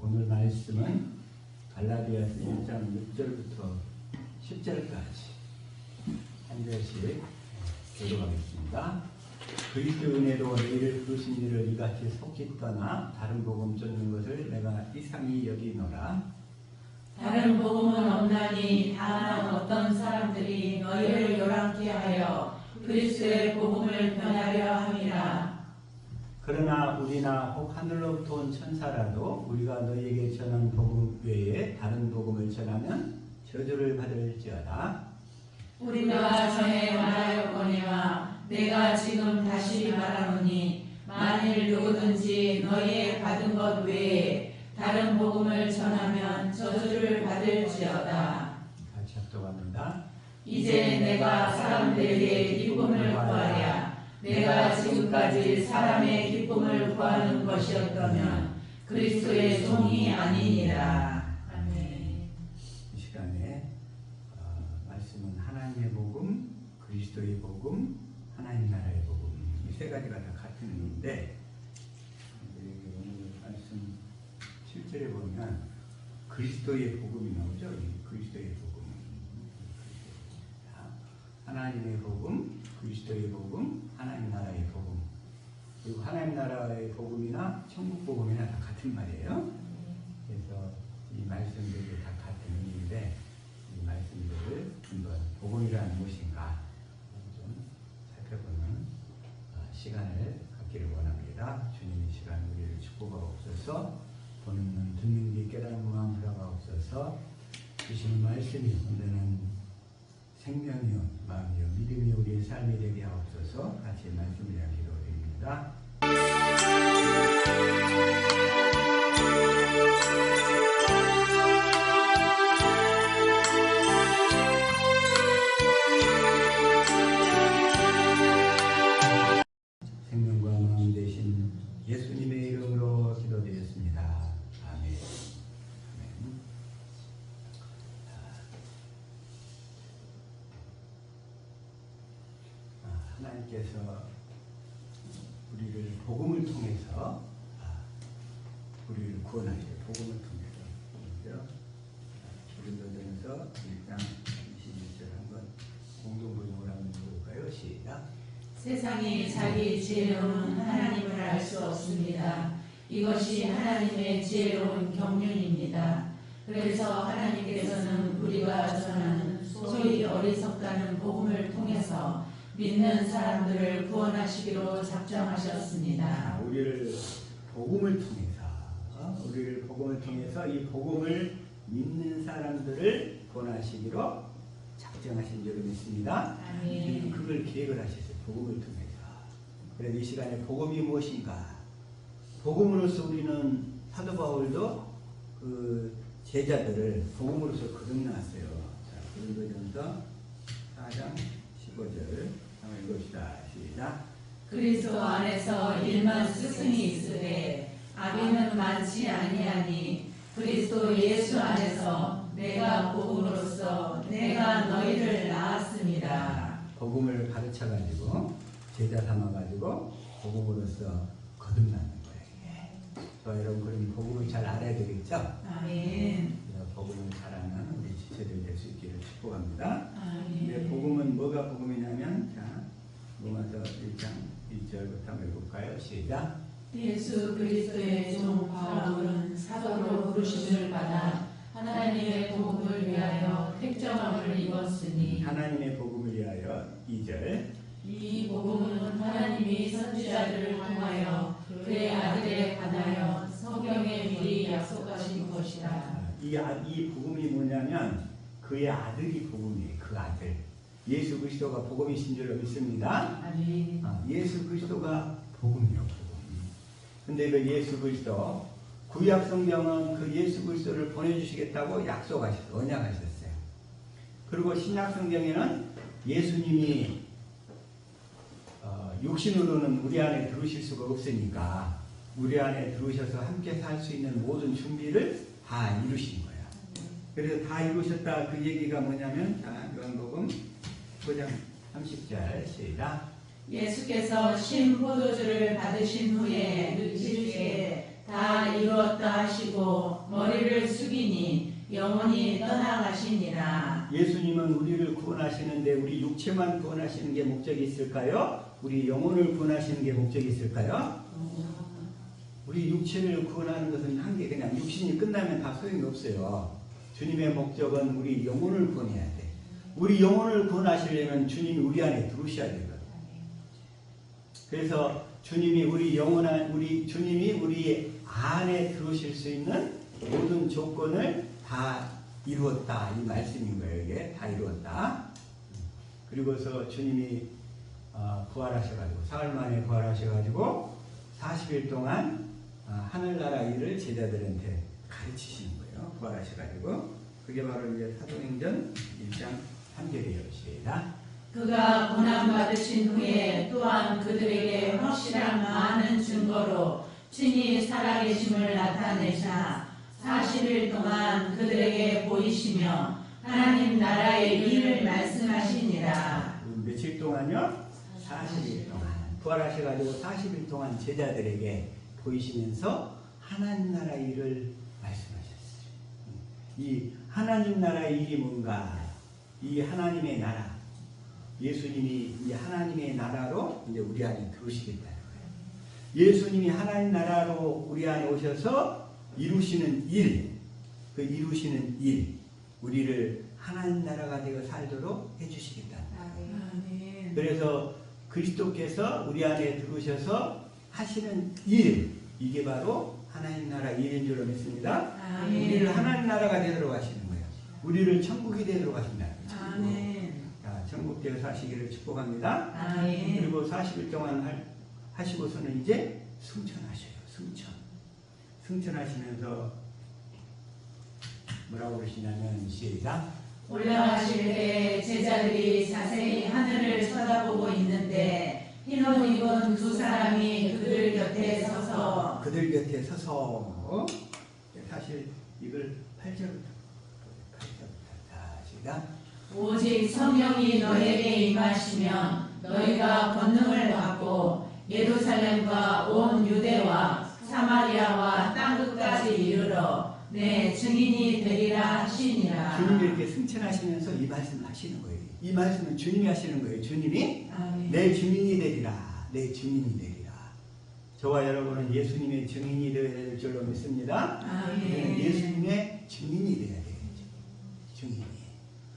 오늘 말씀은 갈라디아서 1장 6절부터 10절까지 한 절씩 교독하겠습니다. 그리스도 은혜로 너희를 부르신 이를 이같이 속히 떠나 다른 복음 쫓는 것을 내가 이상히 여기노라. 다른 복음은 없나니 다만 어떤 사람들이 너희를 요란케 하여 그리스도의 복음을 변하려 함이라. 그러나 우리나 혹 하늘로부터 온 천사라도 우리가 너희에게 전한 복음 외에 다른 복음을 전하면 저주를 받을지어다. 우리가 전에 말하였거니와 내가 지금 다시 말하노니 만일 누구든지 너희의 받은 것 외에 다른 복음을 전하면 저주를 받을지어다. 같이 합독합니다. 이제 내가 사람들에게 기쁨을 구하랴. 내가 지금까지 사람의 기쁨을 구하는 것이었다면 그리스도의 종이 아니니라. 아멘. 이 시간에 말씀은 하나님의 복음, 그리스도의 복음, 하나님 나라의 복음 이 세 가지가 다 같은 의미인데 오늘 말씀 7절에 보면 그리스도의 복음이 나오죠. 그리스도의 복음, 하나님의 복음, 그리스도의 복음, 하나님 나라의 복음. 그리고 하나님 나라의 복음이나 천국 복음이나 다 같은 말이에요. 그래서 이 말씀들이 다 같은 의미인데 이 말씀들을 한번 복음이란 무엇인가 좀 살펴보는 시간을 갖기를 원합니다. 주님의 시간 우리를 축복하옵소서. 보는 눈, 듣는 귀, 깨달은 마음 허락하옵소서. 주시는 말씀이 오늘은 생명이요 마음이요 믿음이 우리의 삶이 되게 하옵소서. 같이 말씀을 위한 기도드립니다. 생명과 마음 되신 예수님의 이름으로 기도드렸습니다. 아멘. 아멘. 하나님께서 우리를 복음을 통해서 우리를 구원하시죠. 복음을 통해서. 고린도전서 1장 21절 한번 공동번역을 한번 볼까요? 시작. 세상이 자기 지혜로운 하나님을 알 수 없습니다. 이것이 하나님의 지혜로운 경륜입니다. 그래서 하나님께서는 우리가 전하는 소위 어리석다는 복음을 통해서 믿는 사람들을 구원하시기로 작정하셨습니다. 우리를 복음을 통해서 이 복음을 믿는 사람들을 구원하시기로 작정하신 줄을 믿습니다. 아멘. 그걸 계획을 하셨어요. 복음을 통해서. 그래서 이 시간에 복음이 무엇인가? 복음으로서 우리는 사도 바울도 그 제자들을 복음으로서 거듭났어요. 자, 고린도전서 4장 15절 한번 읽읍시다. 시작. 그리스도 안에서 일만 스승이 있으되 아비는 많지 아니하니 그리스도 예수 안에서 내가 복음으로써 내가 너희를 낳았습니다. 복음을 가르쳐가지고 제자 삼아가지고 복음으로써 거듭나는 거예요. 저 여러분 그럼 복음을 잘 알아야 되겠죠? 아멘. 복음을 잘 아는 우리 지체들 될 수 있기를 축복합니다. 아멘. 근데 복음은 뭐가 복음이냐면 자 로마서 1장 1절부터 한번 읽을까요? 시작. 예수 그리스도의 종 바울은 사도로 부르심을 받아 하나님의 복음을 위하여 택정함을 입었으니 하나님의 복음을 위하여 2절. 이 복음은 하나님이 선지자들을 통하여 그의 아들에 관하여 성경에 미리 약속하신 것이다. 이 복음이 뭐냐면 그의 아들이 복음이에요. 그 아들. 예수 그리스도가 복음이신 줄 믿습니다. 아멘. 예수 그리스도가 복음이요. 복음. 근데 그 예수 그리스도 구약 성경은 그 예수 그리스도를 보내주시겠다고 약속하셨어요. 언약하셨어요. 그리고 신약 성경에는 예수님이 육신으로는 우리 안에 들어오실 수가 없으니까 우리 안에 들어오셔서 함께 살 수 있는 모든 준비를 다 이루신 거예요. 그래서 다 이루셨다 그 얘기가 뭐냐면 자 요한복음 9장 30절 시작. 예수께서 신 포도주를 받으신 후에 일주일에 다 이루었다 하시고 머리를 숙이니 영원히 떠나가시니라. 예수님은 우리를 구원하시는데 우리 육체만 구원하시는 게 목적이 있을까요? 우리 영혼을 구원하시는 게 목적이 있을까요? 우리 육체를 구원하는 것은 한 게 그냥 육신이 끝나면 다 소용이 없어요. 주님의 목적은 우리 영혼을 구원해야 돼. 우리 영혼을 구원하시려면 주님이 우리 안에 들어오셔야 되거든. 그래서 주님이 우리 주님이 우리 안에 들어오실 수 있는 모든 조건을 다 이루었다 이 말씀인 거예요. 이게 다 이루었다. 그리고서 주님이 부활하셔가지고 사흘 만에 부활하셔가지고 40일 동안 하늘나라 일을 제자들한테 가르치시는 거예요. 부활하셔가지고 그게 바로 이제 사도행전 1장 3절이에요. 시작. 그가 고난받으신 후에 또한 그들에게 확실한 많은 증거로 친히 살아계심을 나타내사 40일 동안 그들에게 보이시며 하나님 나라의 일을 말씀하시니라. 며칠 동안요? 40일 동안 부활하셔가지고 40일 동안 제자들에게 보이시면서 하나님 나라 일을 말씀하셨어요. 이 하나님 나라의 일이 뭔가? 이 하나님의 나라, 예수님이 이 하나님의 나라로 이제 우리 안에 들어오시겠다는 거예요. 예수님이 하나님 나라로 우리 안에 오셔서 이루시는 일, 그 이루시는 일, 우리를 하나님 나라가 되어 살도록 해주시겠다는 거예요. 그래서 그리스도께서 우리 안에 들어오셔서 하시는 일, 이게 바로 하나님 나라 일인 줄로 믿습니다. 우리를 하나님 나라가 되도록 하시는 거예요. 우리를 천국이 되도록 하신다는 거예요. 자, 천국 되어 사시기를 축복합니다. 그리고 40일 동안 하시고서는 이제 승천하셔요. 승천하시면서 뭐라고 그러시냐면 시작. 올라가실 때 제자들이 자세히 하늘을 쳐다보고 있는데 흰옷 입은 두 사람이 그들 곁에 서서 사실 이걸 8절부터 시작. 오직 성령이 너에게 임하시면 너희가 권능을 받고 예루살렘과 온 유대와 사마리아와 땅끝까지 이르러 내 증인이 되리라 하시니라. 주님이 이렇게 승천하시면서 이 말씀을 하시는 거예요. 이 말씀은 주님이 하시는 거예요. 주님이 내 증인이 되리라. 내 증인이 되리라. 저와 여러분은 예수님의 증인이 되어야 될 줄로 믿습니다. 우리는 예수님의 증인이 되어야 돼요. 증인이.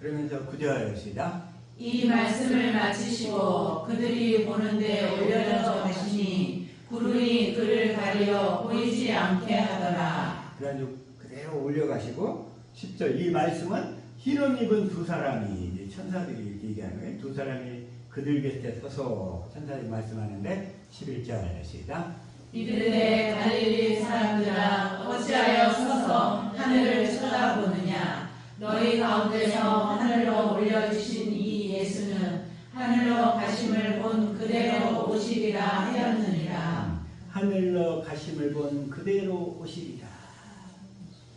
그러면서 9절 시작. 이 말씀을 마치시고 그들이 보는데 올려져 가시니 구름이 그를 가려 보이지 않게 하더라. 그래가지고 그대로 올려가시고 10절 이 말씀은 흰옷 입은 두 사람이 이제 천사들이 이렇게 얘기하는 거예요. 두 사람이 그들 곁에 서서 천사들이 말씀하는데 11절 시작. 이르되 갈릴리 사람들아 어찌하여 서서 하늘을 쳐다보느냐. 너희 가운데서 하늘로 올려주신 이 예수는 하늘로 가심을 본 그대로 오시리라 하였느니라. 하늘로 가심을 본 그대로 오시리라.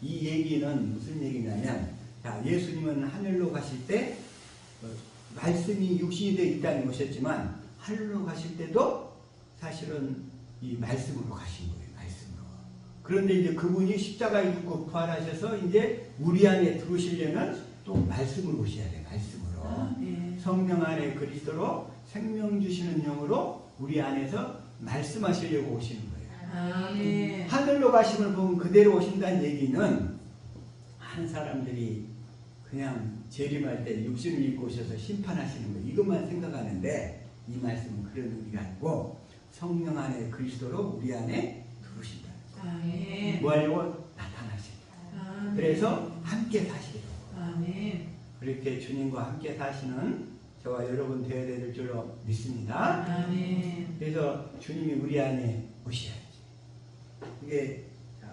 이 얘기는 무슨 얘기냐면, 자, 예수님은 하늘로 가실 때 말씀이 육신이 되어 이 땅에 오셨지만 하늘로 가실 때도 사실은 이 말씀으로 가신 거예요. 말씀으로. 그런데 이제 그분이 십자가에 죽고 부활하셔서 이제 우리 안에 들어오시려면 또 말씀으로 오셔야 돼요. 말씀으로. 성령 안에 그리스도로 생명 주시는 영으로 우리 안에서 말씀하시려고 오시는 거예요. 하늘로 가심을 보면 그대로 오신다는 얘기는 한 사람들이 그냥 재림할 때 육신을 입고 오셔서 심판하시는 거예요. 이것만 생각하는데 이 말씀은 그런 의미가 아니고 성령 안에 그리스도로 우리 안에 들어오신다. 뭐 하려고? 나타나신다. 그래서 함께 사시려고. 그렇게 주님과 함께 사시는 저와 여러분 되어야 될 줄로 믿습니다. 그래서 주님이 우리 안에 오셔야지. 이게 자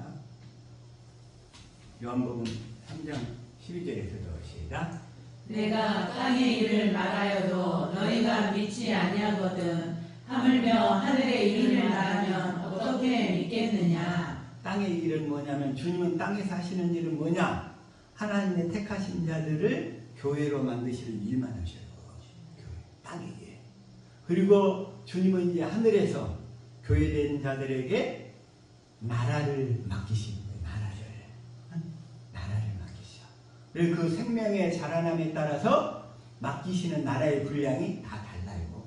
요한복음 3장 12절에서도 시작. 내가 땅의 일을 말하여도 너희가 믿지 아니하거든 하물며 하늘의 일을 말하면 어떻게 믿겠느냐. 땅의 일은 뭐냐면 주님은 땅에 사시는 일은 뭐냐? 하나님의 택하신 자들을 교회로 만드실 일만 하셔요. 땅의 일. 그리고 주님은 이제 하늘에서 교회된 자들에게 나라를 맡기시는 거예요. 나라를. 그리고 그 생명의 자라남에 따라서 맡기시는 나라의 분량이 다 달라요.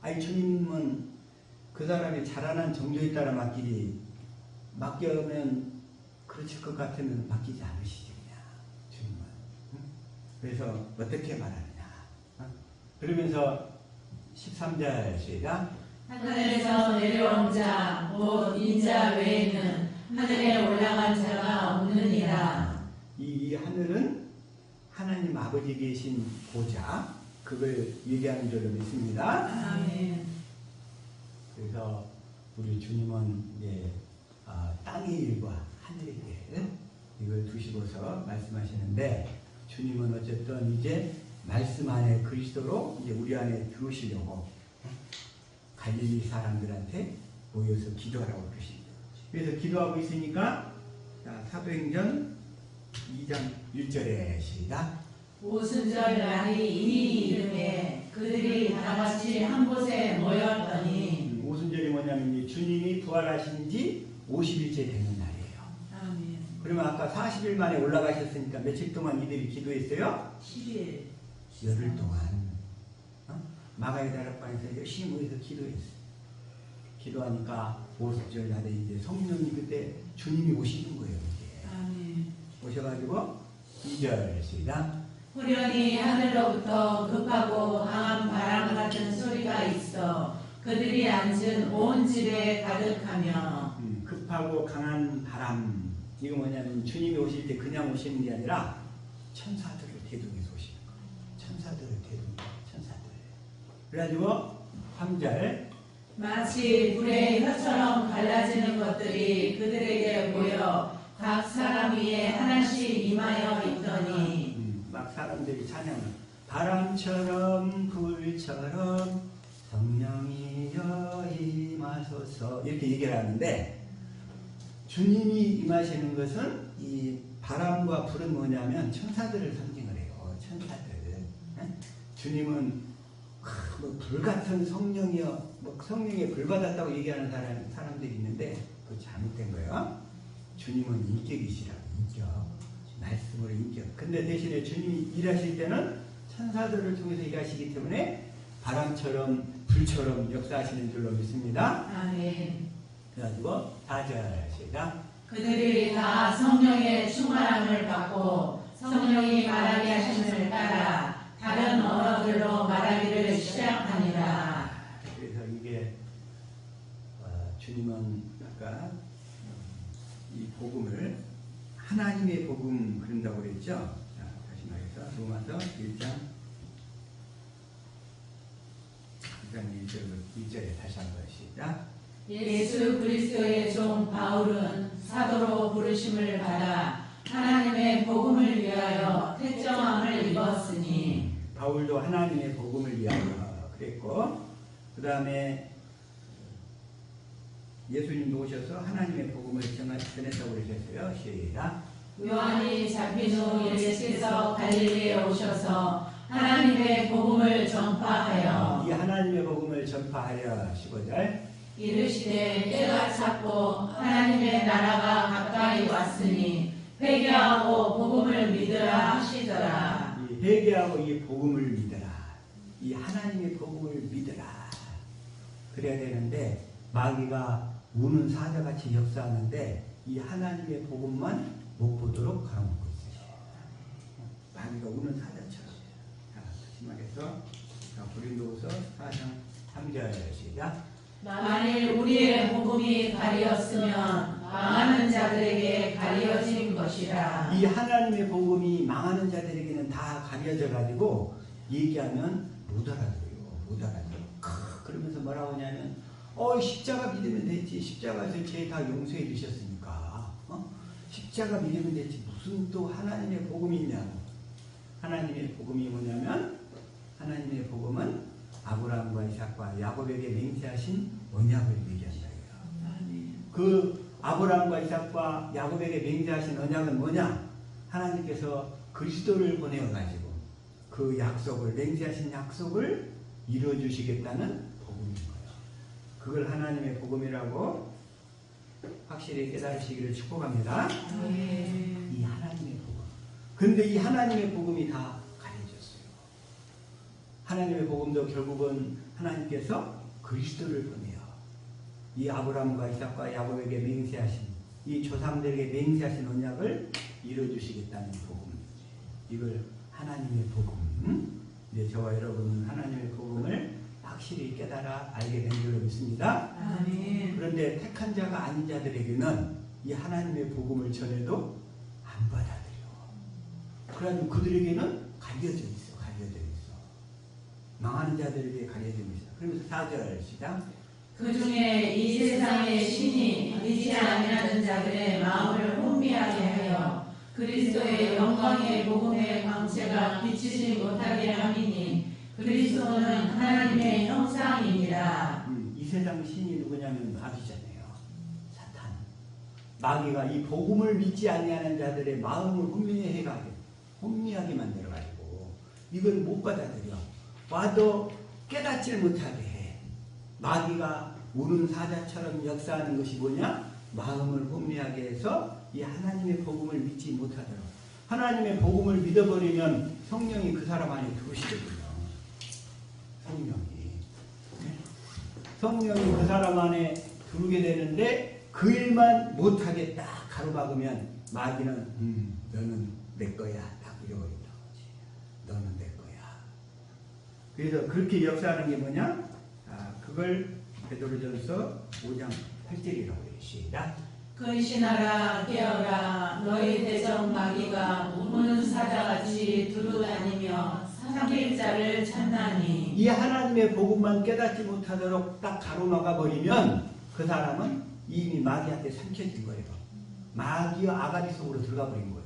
아니 주님은 그 사람이 자라난 정도에 따라 맡겨면 그렇을 것 같으면 맡기지 않으시지 그냥 주님은. 그래서 어떻게 말하느냐. 그러면서 13절 시작. 하늘에서 내려온 자, 곧 인자 외에는 하늘에 올라간 자가 없느니라. 이 하늘은 하나님 아버지 계신 보좌, 그걸 얘기하는 줄로 믿습니다. 아멘. 그래서 우리 주님은 이제 땅의 일과 하늘의 일 이걸 두시고서 말씀하시는데, 주님은 어쨌든 이제 말씀 안에 그리스도로 이제 우리 안에 들어오시려고 갈릴리 사람들한테 모여서 기도하라고 그러십니다. 그래서 기도하고 있으니까 사도행전 2장 1절에 시작. 오순절 날이 이미 이름에 그들이 다같이 한 곳에 모였더니. 오순절이 뭐냐면 이제 주님이 부활하신 지 50일째 되는 날이에요. 아멘. 그러면 아까 40일 만에 올라가셨으니까 며칠 동안 이들이 기도했어요? 10일. 열흘 동안 마가의 다락방에서 열심히 모여서 기도했어요. 기도하니까 오순절 날에 이제 성령이 그때 주님이 오시는 거예요. 이제. 아멘. 오셔가지고 2절 시작. 후련히 하늘로부터 급하고 강한 바람 같은 소리가 있어 그들이 앉은 온 집에 가득하며. 급하고 강한 바람, 이거 뭐냐면 주님이 오실 때 그냥 오시는 게 아니라 천사들을 대동해서 오시는 거예요. 천사들을 대동해서 천사들. 그래가지고 3절. 마치 불의 혀처럼 갈라지는 것들이 그들에게 보여 각 사람 위에 하나씩 임하여 있더니. 막 사람들이 찬양을 바람처럼 불처럼 성령이여 임하소서 이렇게 얘기를 하는데, 주님이 임하시는 것은 이 바람과 불은 뭐냐면 천사들을 상징을 해요. 천사들. 주님은 뭐 불같은 성령이여, 뭐 성령에 불받았다고 얘기하는 사람들이 있는데 그거 잘못된 거예요. 주님은 인격이시라고. 인격. 말씀으로 인격. 근데 대신에 주님이 일하실 때는 천사들을 통해서 일하시기 때문에 바람처럼 불처럼 역사하시는 줄로 믿습니다. 아멘. 그래가지고 4절 시작. 그들이 다 성령의 충만함을 받고 성령이 말하게 하심을 따라 다른 언어들로 말하기를 시작하니라. 그래서 이게 주님은 아까 이 복음을 하나님의 복음 그런다고 그랬죠. 자, 다시 말해서 로마서 1장 1절에 다시 한번 시작. 예수 그리스도의 종 바울은 사도로 부르심을 받아 하나님의 복음을 위하여 택정함을 입었으니. 바울도 하나님의 복음을 위하여 그랬고, 그 다음에 예수님도 오셔서 하나님의 복음을 전했다고 그러셨어요. 시작. 요한이 잡힌 후 예수께서 갈릴리에 오셔서 하나님의 복음을 전파하여. 이 하나님의 복음을 전파하여 15절. 이르시되 때가 찼고 하나님의 나라가 가까이 왔으니 회개하고 복음을 믿으라 하시더라. 이 회개하고 이 복음을 믿어라. 이 하나님의 복음을 믿어라. 그래야 되는데 마귀가 우는 사자같이 역사하는데 이 하나님의 복음만 못 보도록 가로막고 있어요. 마귀가 우는 사자처럼. 자, 다시 말해서 고린도후서 4장 3절 시작. 만일 우리의 복음이 가리었으면 망하는 자들에게 가리어진 것이라. 이 하나님의 복음이 망하는 자들에게는 다 가려져 가지고 얘기하면 못 알아들어요. 못 알아들어요. 그러면서 뭐라고 하냐면 십자가 믿으면 됐지. 십자가에서 죄 다 용서해 주셨으니까. 십자가 믿으면 됐지. 무슨 또 하나님의 복음이 있냐고. 하나님의 복음이 뭐냐면 하나님의 복음은 아브라함과 이삭과 야곱에게 맹세하신 언약을 얘기한다. 그 아브라함과 이삭과 야곱에게 맹세하신 언약은 뭐냐? 하나님께서 그리스도를 보내어가지고 그 약속을, 맹세하신 약속을 이루어주시겠다는 복음인 거예요. 그걸 하나님의 복음이라고 확실히 깨달으시기를 축복합니다. 이 하나님의 복음. 근데 이 하나님의 복음이 다 가려졌어요. 하나님의 복음도 결국은 하나님께서 그리스도를 보내요. 이 아브라함과 이삭과 야곱에게 맹세하신, 이 조상들에게 맹세하신 언약을 이루어주시겠다는 복음. 이걸 하나님의 복음. 이제 저와 여러분은 하나님의 복음을 확실히 깨달아 알게 된 줄로 믿습니다. 아멘. 그런데 택한 자가 아닌 자들에게는 이 하나님의 복음을 전해도 안 받아들여. 그래가지고 그들에게는 가려져 있어. 가려져 있어. 망하는 자들에게 가려져 있어. 그러면서 4절 시작. 그 중에 이 세상의 신이 믿지 아니하는 자들의 마음을 혼미하게 하여 그리스도의 영광의 복음의 광채가 비치지 못하게 함이니 그리스도는 하나님의 형상입니다. 이 세상 신이 누구냐면 마귀잖아요. 사탄. 마귀가 이 복음을 믿지 아니하는 자들의 마음을 혼미하게 만들어가지고 이걸 못 받아들여. 와도 깨닫질 못하게 해. 마귀가 우는 사자처럼 역사하는 것이 뭐냐? 마음을 혼미하게 해서 이 하나님의 복음을 믿지 못하도록. 하나님의 복음을 믿어버리면 성령이 그 사람 안에 들어오시거든요. 성령이 그 사람 안에 들어오게 되는데 그 일만 못하게 딱 가로막으면 마귀는 너는 내 거야 딱 이러버린다는 거지. 너는 내 거야. 그래서 그렇게 역사하는 게 뭐냐? 그걸 베드로전서 5장 8절이라고 해요. 시작. 근신하라 깨어라 너희 대적 마귀가 우는 사자같이 두루다니며 삼킬 자를 찾나니. 이 하나님의 복음만 깨닫지 못하도록 딱 가로막아 버리면 그 사람은 이미 마귀한테 삼켜진 거예요. 마귀와 아가리 속으로 들어가 버린 거예요.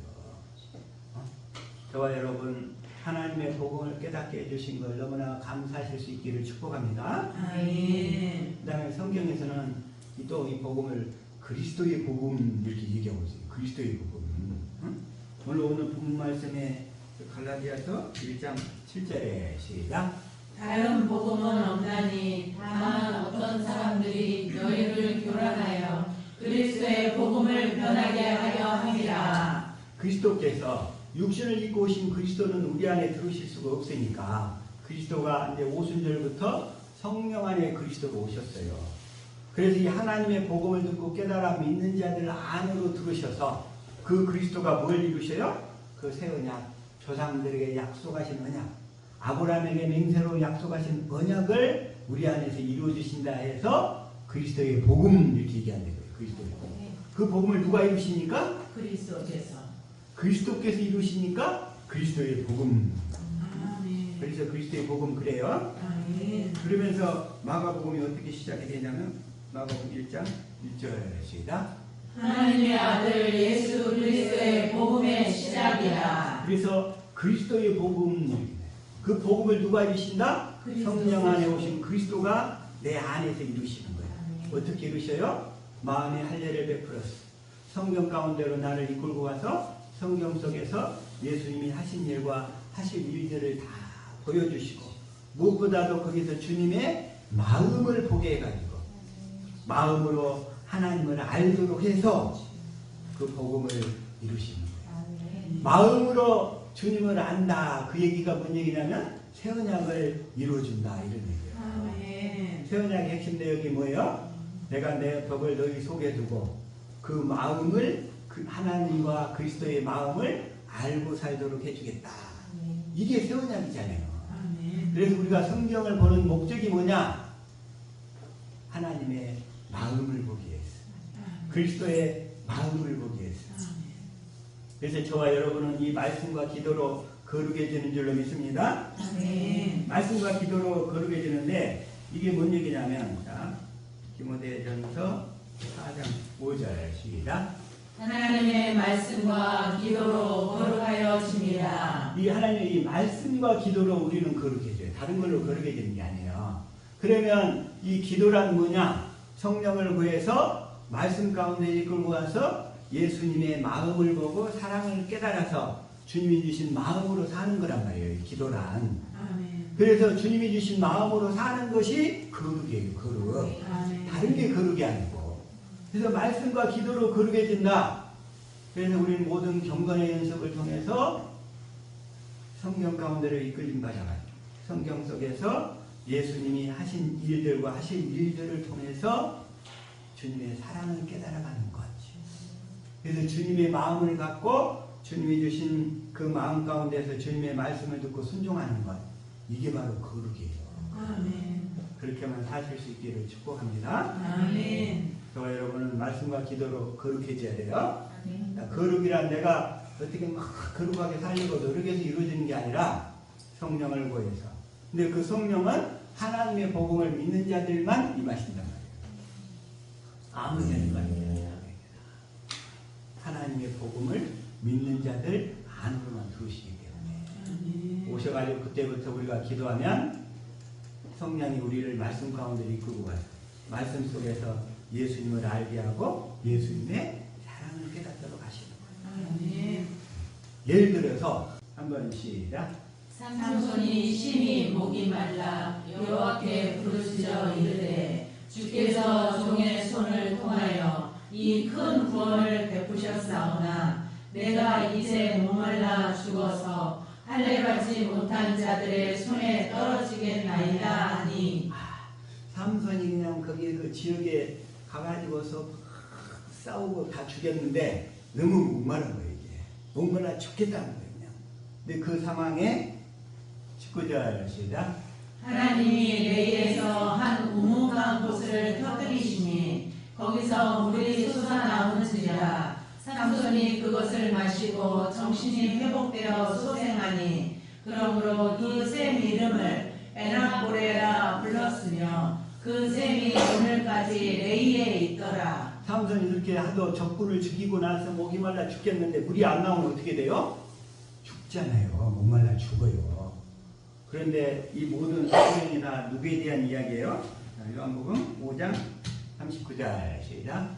저와 여러분 하나님의 복음을 깨닫게 해주신 걸 너무나 감사하실 수 있기를 축복합니다. 아멘. 그 다음에 성경에서는 또 이 복음을 그리스도의 복음 이렇게 얘기하고 있어요. 그리스도의 복음. 오늘 본문 말씀에 갈라디아서 1장 7절에 시작. 다른 복음은 없나니 다만 어떤 사람들이 너희를 교란하여 그리스도의 복음을 변하게 하려 함이라. 그리스도께서 육신을 입고 오신 그리스도는 우리 안에 들어오실 수가 없으니까 그리스도가 이제 오순절부터 성령 안에 그리스도가 오셨어요. 그래서 이 하나님의 복음을 듣고 깨달아 믿는 자들 안으로 들으셔서 그 그리스도가 뭘 이루셔요? 그 새 언약, 조상들에게 약속하신 언약, 아브라함에게 맹세로 약속하신 언약을 우리 안에서 이루어주신다 해서 그리스도의 복음 이렇게 얘기한다는 거예요. 그리스도의 복음. 그 복음을 누가 이루십니까? 그리스도께서 이루시니까 그리스도의 복음. 아멘. 그래서 그리스도의 복음 그래요. 아멘. 그러면서 마가복음이 어떻게 시작이 되냐면 마가복음 1장 1절 시작. 하나님의 아들 예수 그리스도의 복음의 시작이라. 그래서 그리스도의 복음, 그 복음을 누가 이루신다? 성령 안에 오신 그리스도가 내 안에서 이루시는 거예요. 어떻게 이루셔요? 마음의 할례를 베풀어서 성경 가운데로 나를 이끌고 가서 성경 속에서 예수님이 하신 일과 하실 일들을 다 보여주시고 무엇보다도 거기서 주님의 마음을 보게 해가지고 마음으로 하나님을 알도록 해서 그 복음을 이루시는 거예요. 마음으로 주님을 안다. 그 얘기가 뭔 얘기냐면 새 언약을 이루어준다 이런 얘기예요. 새 언약의 핵심 내용이 뭐예요? 내가 내 법을 너희 속에 두고 그 마음을 그 하나님과 그리스도의 마음을 알고 살도록 해주겠다. 이게 새 언약이잖아요. 그래서 우리가 성경을 보는 목적이 뭐냐? 하나님의 마음을 보기 위해서. 그리스도의 마음을 보기 위해서. 그래서 저와 여러분은 이 말씀과 기도로 거룩해지는 줄로 믿습니다. 말씀과 기도로 거룩해지는데 이게 뭔 얘기냐면 자, 디모데전서 4장 5절 시작. 하나님의 말씀과 기도로 거룩하여집니다. 이 하나님의 이 말씀과 기도로 우리는 거룩해져요. 다른 걸로 거룩해지는 게 아니에요. 그러면 이 기도란 뭐냐? 성령을 구해서 말씀 가운데 이끌고 와서 예수님의 마음을 보고 사랑을 깨달아서 주님이 주신 마음으로 사는 거란 말이에요. 기도란. 그래서 주님이 주신 마음으로 사는 것이 거룩이에요. 거룩. 다른 게 거룩이 아니고. 그래서 말씀과 기도로 거룩해진다. 그래서 우리는 모든 경건의 연습을 통해서 성경 가운데로 이끌림 받아가요. 성경 속에서 예수님이 하신 일들과 하실 일들을 통해서 주님의 사랑을 깨달아가는 것. 그래서 주님의 마음을 갖고 주님이 주신 그 마음 가운데서 주님의 말씀을 듣고 순종하는 것. 이게 바로 거룩이에요. 아멘. 그렇게만 사실 수 있기를 축복합니다. 아멘. 저와 여러분은 말씀과 기도로 거룩해져야 돼요. 아멘. 거룩이란 내가 어떻게 막 거룩하게 살려고 노력해서 이루어지는 게 아니라 성령을 구해서. 근데 그 성령은 하나님의 복음을 믿는 자들만 임하신단 말이에요. 아무 자들만 임하신단 말이에요. 하나님의 복음을 믿는 자들 안으로만 들어오시기 때문에 오셔가지고 그때부터 우리가 기도하면 성령이 우리를 말씀 가운데 이끌고 가요. 말씀 속에서 예수님을 알게 하고 예수님의 사랑을 깨닫도록 하시는 거예요. 예를 들어서 한번 시작. 삼손이 심히 목이 말라 여호와께 부르짖어 이르되 주께서 종의 손을 통하여 이 큰 구원을 베푸셨사오나 내가 이제 목말라 죽어서 할례받지 못한 자들의 손에 떨어지겠나이다 하니. 삼손이 그냥 거기 그 지역에 가가지고서 싸우고 다 죽였는데 너무 목마른 거예요. 이게 목말라 죽겠다는 거예요. 그냥. 근데 그 상황에 19절 시작. 하나님이 레이에서 한 우묵한 곳을 터뜨리시니 거기서 물이 솟아나오는지라. 삼손이 그것을 마시고 정신이 회복되어 소생하니 그러므로 그 샘 이름을 에나보레라 불렀으며 그 샘이 오늘까지 레이에 있더라. 삼손이 이렇게 하도 적군을 죽이고 나서 목이 말라 죽겠는데 물이 안 나오면 어떻게 돼요? 죽잖아요. 목말라 죽어요. 그런데 이 모든 사건이 다 누구에 대한 이야기예요? 요한복음 5장 39절 시작.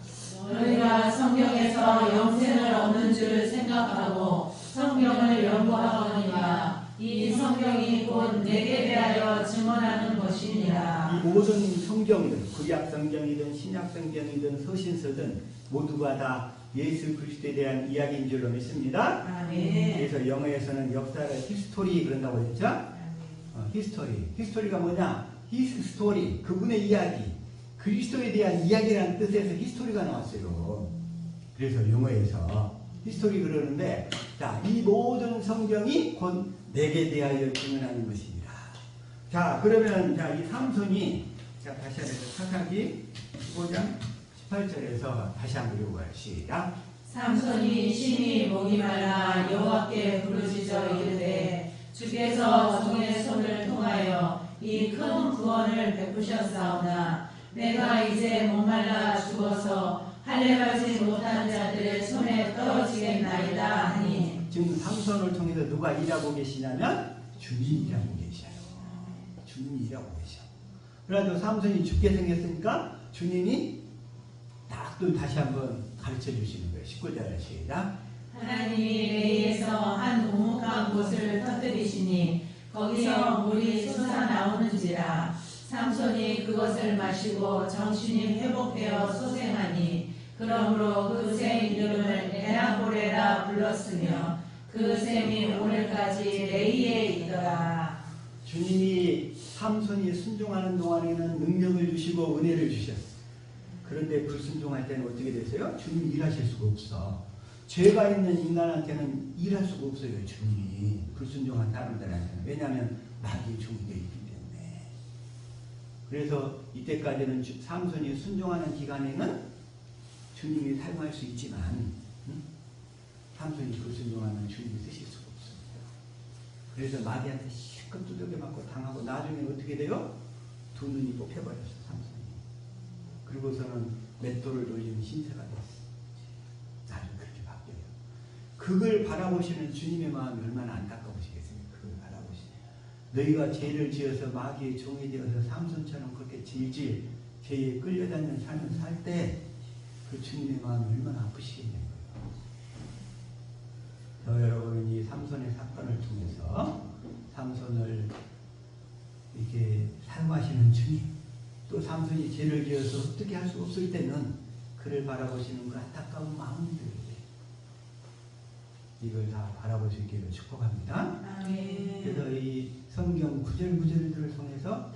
너희가 성경에서 영생을 얻는 줄 생각하고 성경을 연구하거니와 이 성경이 곧 내게 대하여 증언하는 것이니라. 이 모든 성경들, 구약 성경이든 신약 성경이든 서신서든 모두가 다 예수 그리스도에 대한 이야기인 줄로 믿습니다. 아멘. 그래서 영어에서는 역사를 히스토리 그런다고 했죠? 히스토리. 히스토리가 뭐냐? 히스토리. 그분의 이야기. 그리스도에 대한 이야기라는 뜻에서 히스토리가 나왔어요. 그래서 영어에서 히스토리 그러는데, 자, 이 모든 성경이 곧 내게 대하여 증언하는 것입니다. 자, 그러면, 자, 이 삼손이, 자, 다시 한번 사사기 15장 18절에서 다시 한번 읽어봐요. 시작. 삼손이 심히 목이 말라 여호와께 부르짖어 이르되 주께서 종의 손을 통하여 이 큰 구원을 베푸셨사오나 내가 이제 목말라 죽어서 할례받지 못한 자들의 손에 떨어지겠나이다 하니. 지금 삼손을 통해서 누가 일하고 계시냐면 주님이 일하고 계셔요. 주님이 일하고 계셔. 그래도 삼손이 죽게 생겼으니까 주님이 딱 또 다시 한번 가르쳐 주시는 거예요. 19절 시작. 하나님이 레이에서 한 우묵한 곳을 터뜨리시니 거기서 물이 솟아나오는지라. 삼손이 그것을 마시고 정신이 회복되어 소생하니 그러므로 그 샘 이름을 에나보레라 불렀으며 그 샘이 오늘까지 레이에 있더라. 주님이 삼손이 순종하는 동안에는 능력을 주시고 은혜를 주셨어요. 그런데 불순종할 때는 어떻게 되세요? 주님이 일하실 수가 없어. 죄가 있는 인간한테는 일할 수가 없어요. 주님이 불순종한 사람들한테는. 왜냐하면 마귀의 종이 되어 있기 때문에. 그래서 이때까지는 삼손이 순종하는 기간에는 주님이 사용할 수 있지만 삼손이 불순종하면 주님이 쓰실 수가 없습니다. 그래서 마귀한테 실컷 두들겨 맞고 당하고 나중에 어떻게 돼요? 두 눈이 뽑혀버렸어. 삼손이. 그리고서는 맷돌을 돌리는 신세가 됐어. 나는 그렇게 바뀌어요. 그걸 바라보시는 주님의 마음이 얼마나 안타까우시겠습니까? 그걸 바라보시는. 너희가 죄를 지어서 마귀의 종이 되어서 삼손처럼 그렇게 질질 죄에 끌려다니는 삶을 살 때 그 주님의 마음이 얼마나 아프시겠냐고요. 저 여러분은 이 삼손의 사건을 통해서 삼손을 이렇게 사용하시는 주님, 또 삼손이 죄를 지어서 어떻게 할 수 없을 때는 그를 바라보시는 그 안타까운 마음들을 이걸 다 바라볼 수 있기를 축복합니다. 아멘. 그래서 이 성경 구절들을 통해서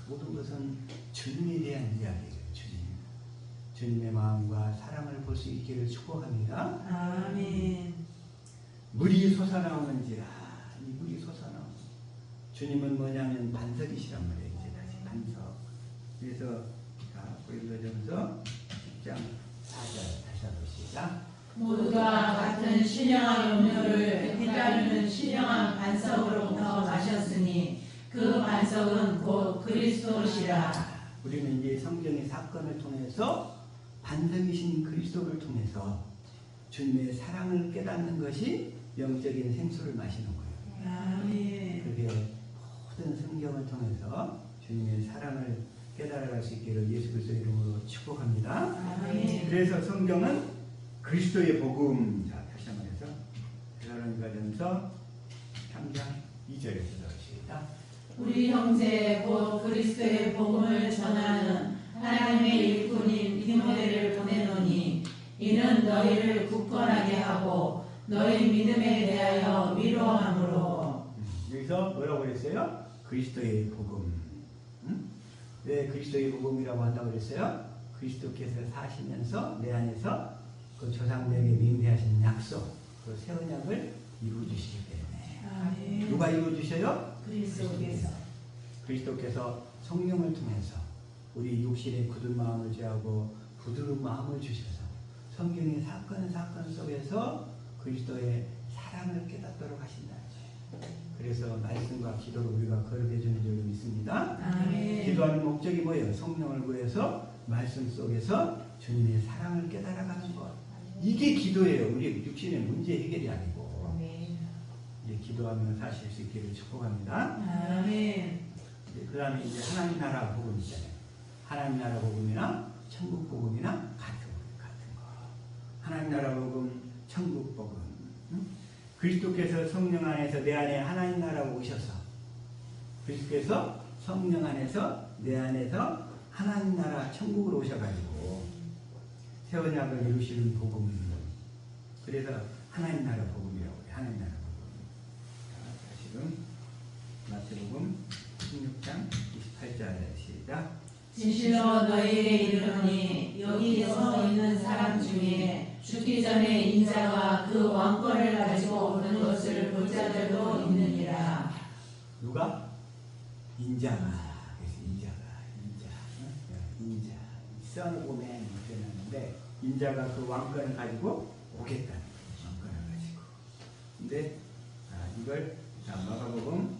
모든 것은 주님에 대한 이야기예요. 주님의 마음과 사랑을 볼 수 있기를 축복합니다. 아멘. 물이 솟아나오는지라. 이 물이 솟아나오는 주님은 뭐냐면 반석이시란 말이에요. 이제 다시 반석. 그래서 고린도전서 10장 4절 다시 한번 시작. 모두가 같은 신령한 음료를 휘따르는 신령한 반석으로부터 마셨으니 그 반석은 곧 그리스도시라. 우리는 이제 성경의 사건을 통해서 반석이신 그리스도를 통해서 주님의 사랑을 깨닫는 것이 영적인 생수를 마시는 거예요. 아멘. 그게 모든 성경을 통해서 주님의 사랑을 깨달아갈 수 있기를 예수 그리스도의 이름으로 축복합니다. 아멘. 그래서 성경은 그리스도의 복음. 자, 다시 한번 해서 데살로니가전서 3장 2절에서 시작. 우리 형제 곧 그리스도의 복음을 전하는 하나님의 일꾼인 디모데를 보내노니 이는 너희를 굳건하게 하고 너희 믿음에 대하여 위로함으로. 여기서 뭐라고 그랬어요? 그리스도의 복음. 왜 그리스도의 복음이라고 한다고 그랬어요? 그리스도께서 사시면서 내 안에서 그 조상들에게 맹세하신 약속, 그 새 언약을 이루어주시기 때문에. 아멘. 누가 이루어주셔요? 그리스도께서. 그리스도께서 성령을 통해서 우리 육신의 굳은 마음을 제하고 부드러운 마음을 주셔서 성경의 사건 속에서 그리스도의 사랑을 깨닫도록 하신다. 그래서 말씀과 기도로 우리가 거룩해 주는 줄 믿습니다. 아멘. 기도하는 목적이 뭐예요? 성령을 구해서 말씀 속에서 주님의 사랑을 깨달아가는 것. 이게 기도예요. 우리 육신의 문제 해결이 아니고. 이제 기도하면 사실 수 있기를 축복합니다. 아멘. 그 다음에 이제 하나님 나라 복음 있잖아요. 하나님 나라 복음이나 천국 복음이나 같은 거. 하나님 나라 복음, 천국 복음. 그리스도께서 성령 안에서 내 안에 하나님 나라가 오셔서 그리스도께서 성령 안에서 내 안에서 하나님 나라 천국으로 오셔가지고 새 언약을 이루시는 복음. 그래서 하나님 나라 복음이라고 해요. 하나님 나라 복음. 자, 다시금 마태복음 16장 28절 시작. 진실로 너희에게 이르노니 여기 서 있는 사람 중에 죽기 전에 인자가 그 왕권을 가지고 오는 것을 볼 자들도 있느니라. 누가? 인자가. 그래서 인자. Son of Man 표현하는데 인자가 그 왕권을 가지고 오겠다는 거예요. 왕권을 가지고. 근데 이걸 마가복음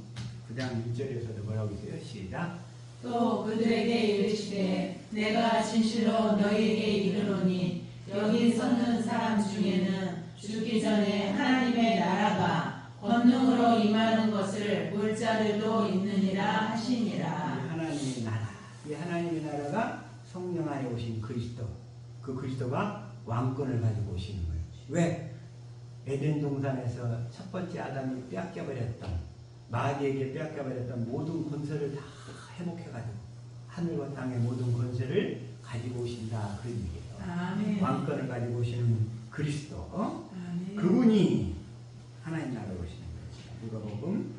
9장 1절에서도 뭐라고 있어요? 시작. 또 그들에게 이르시되 내가 진실로 너희에게 이르노니 여기 섰는 사람 중에는 죽기 전에 하나님의 나라가 권능으로 임하는 것을 볼 자들도 있느니라 하시니라. 이 하나님의 나라가 성령 안에 오신 그리스도. 그 그리스도가 왕권을 가지고 오시는 거예요. 왜? 에덴 동산에서 첫 번째 아담이 빼앗겨버렸던, 마귀에게 빼앗겨버렸던 모든 권세를 다 회복해가지고 하늘과 땅의 모든 권세를 가지고 오신다. 그런 얘기예요. 아멘. 왕권을 가지고 오시는 그리스도. 아멘. 그분이 하나님 나라로 오시는 거예요. 누가복음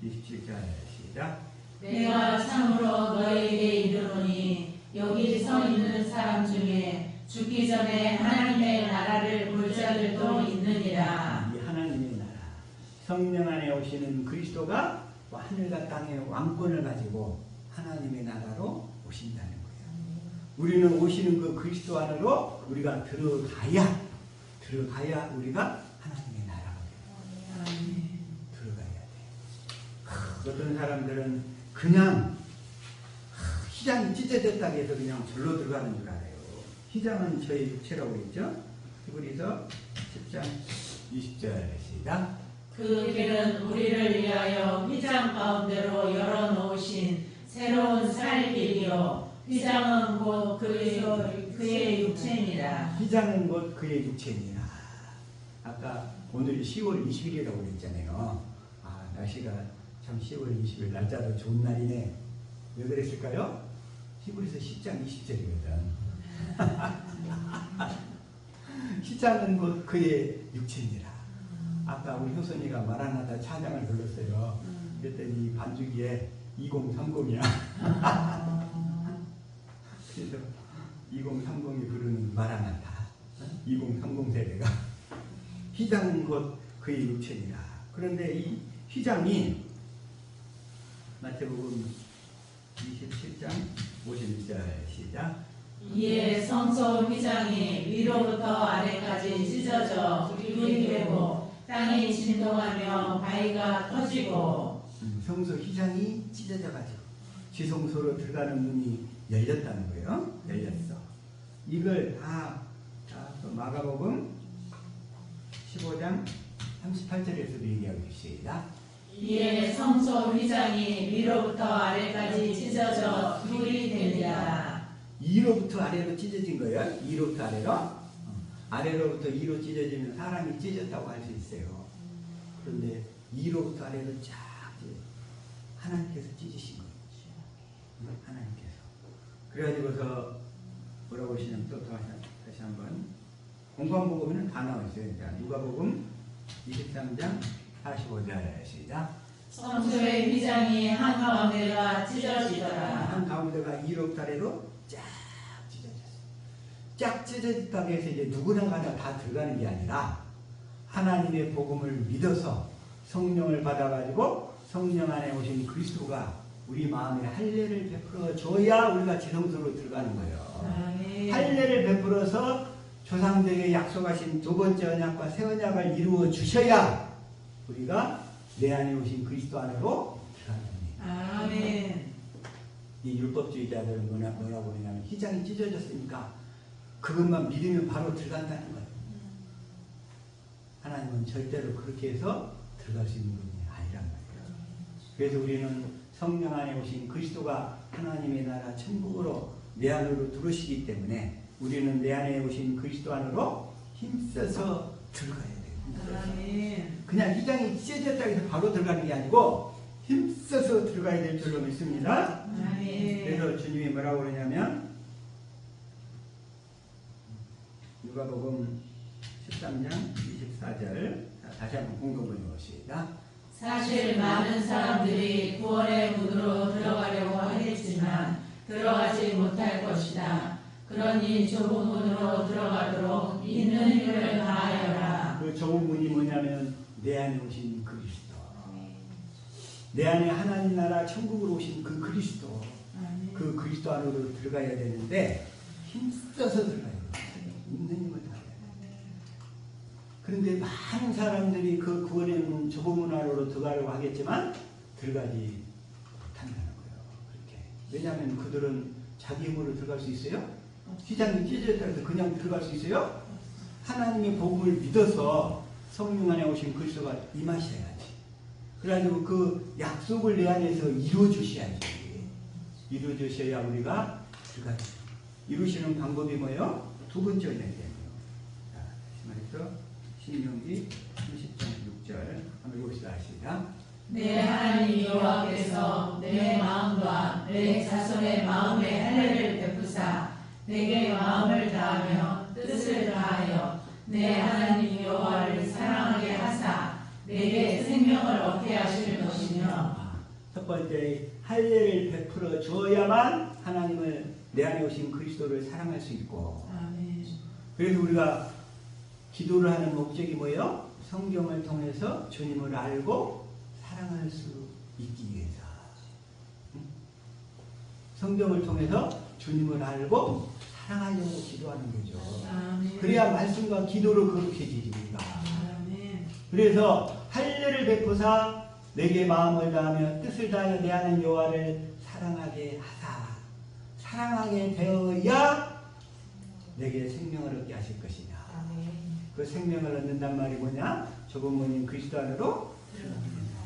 27절 시작. 내가 참으로 너희에게 이르노니 여기 서 있는 사람 중에 죽기 전에 하나님의 나라를 볼 자들도 있느니라. 이 하나님의 나라, 성령 안에 오시는 그리스도가 하늘과 땅의 왕권을 가지고 하나님의 나라로 오신다는 거예요. 우리는 오시는 그 그리스도 안으로 우리가 들어가야 우리가 하나님의 나라가 돼요. 들어가야 돼. 어떤 사람들은 그냥 희장이 찢어졌다고 해서 그냥 절로 들어가는 줄 알아요. 희장은 저희 육체라고 했죠. 히브리서 10장 20절 시작. 그 길은 우리를 위하여 휘장 가운데로 열어놓으신 새로운 살 길이요 휘장은 곧 그의 육체니라. 휘장은 곧 그의 육체니라. 아까 오늘이 10월 20일이라고 그랬잖아요. 날씨가 참 10월 20일 날짜도 좋은 날이네. 왜 그랬을까요? 히브리서 10장 20절이거든. 휘장은 곧 그의 육체니라. 아까 우리 효선이가 마라나다 찬양을 불렀어요. 그랬더니 반주기에 2030이야. 그래서 2030이 부르는 마라나다. 2030 세대가 휘장은 곧 그의 육체니라. 그런데 이 휘장이 마태복음 27장 51절 시작. 이에 성소 휘장이 위로부터 아래까지 찢어져 둘이 되고 땅이 진동하며 바위가 터지고. 성소 휘장이 찢어져가지고 지성소로 들어가는 문이 열렸다는 거예요. 열렸어. 이걸 다 마가복음 15장 38절에서도 얘기하고 있습니다. 이에 성소 휘장이 위로부터 아래까지 찢어져 둘이 되리라. 2로부터 아래로 찢어진 거예요. 2로부터 아래로. 아래로부터 2로 찢어지면 사람이 찢어졌다고 할 수 있어요. 그런데 2로부터 아래로 쫙 하나님께서 찢으신 거예요. 하나님께서. 그래가지고서 뭐라고 하시냐면 또 다시 한번 공관복음에는 다 나와 있어요. 누가복음 23장 45절 시작. 성소의 휘장이 한가운데가 찢어지더라. 한가운데가 2로부터 아래로 쫙 찢어졌어요. 쫙 찢어졌다고 해서 이제 누구나 다 들어가는 게 아니라 하나님의 복음을 믿어서 성령을 받아가지고 성령 안에 오신 그리스도가 우리 마음에 할례를 베풀어 줘야 우리가 지성소로 들어가는 거예요. 할례를 베풀어서 조상들에게 약속하신 두 번째 언약과 새 언약을 이루어 주셔야 우리가 내 안에 오신 그리스도 안으로 들어갑니다. 아멘. 이 율법주의자들은 뭐라고 하냐면 휘장이 찢어졌으니까 그것만 믿으면 바로 들어간다는 거예요. 하나님은 절대로 그렇게 해서 들어갈 수 있는 분이 아니란 말이에요. 그래서 우리는 성령 안에 오신 그리스도가 하나님의 나라 천국으로 내 안으로 들어오시기 때문에 우리는 내 안에 오신 그리스도 안으로 힘써서 들어가야 돼요. 아멘. 그냥 휘장이 찢어졌다고 해서 바로 들어가는 게 아니고 힘써서 들어가야 될 줄로 믿습니다. 아멘. 그래서 주님이 뭐라고 그러냐면 누가복음 13장 24절 다시 한번 공동번역 봅시다. 사실 많은 사람들이 구원의 문으로 들어가려고 했지만 들어가지 못할 것이다. 그러니 좁은 문으로 들어가도록 있는 힘을 다하여라. 그 좁은 문이 뭐냐면 내 안에 오신 그리스도, 내 안에 하나님 나라 천국으로 오신 그 그리스도, 그 그리스도 안으로 들어가야 되는데 힘써서 들어가야 돼요. 있는 힘을 다해야 돼요. 그런데 많은 사람들이 그 구원의 문, 좁은 문 안으로 들어가려고 하겠지만 들어가지 못한다는 거예요. 그렇게. 왜냐하면 그들은 자기 힘으로 들어갈 수 있어요? 휘장이 찢어졌다 해서 그냥 들어갈 수 있어요? 하나님의 복음을 믿어서 성령 안에 오신 그리스도가 임하셔야지. 그래가지고 그 약속을 내 안에서 이루어주셔야지. 이루어주셔야 우리가 들어가지. 이루시는 방법이 뭐예요? 두 번째 언약이에요. 자, 다시 말해서 신명기 30장 6절 한번 읽읍시다. 시작. 내 하나님 여호와께서 내 마음과 내 자손의 마음에 할례를 베푸사 내게 마음을 다하며 뜻을 다하여 내 하나님 여호와를 사랑하게 하사 내게 생명을 얻게 하실 것이며. 첫 번째 할례를 베풀어 줘야만 하나님을 내 안에 오신 그리스도를 사랑할 수 있고. 아멘. 그래서 우리가 기도를 하는 목적이 뭐예요? 성경을 통해서 주님을 알고 사랑할 수 있기 위해서. 성경을 통해서 주님을 알고 사랑하려고 기도하는 거죠. 아멘. 그래야 말씀과 기도로 거룩해지지 우리가. 아멘. 그래서 할례를 베푸사 내게 마음을 다하며 뜻을 다하여 내 하나님 여호와를 사랑하게 하사. 사랑하게 되어야 내게 생명을 얻게 하실 것이냐. 아멘. 그 생명을 얻는단 말이 뭐냐? 좁은 문인 그리스도 안으로 들어가게 된다.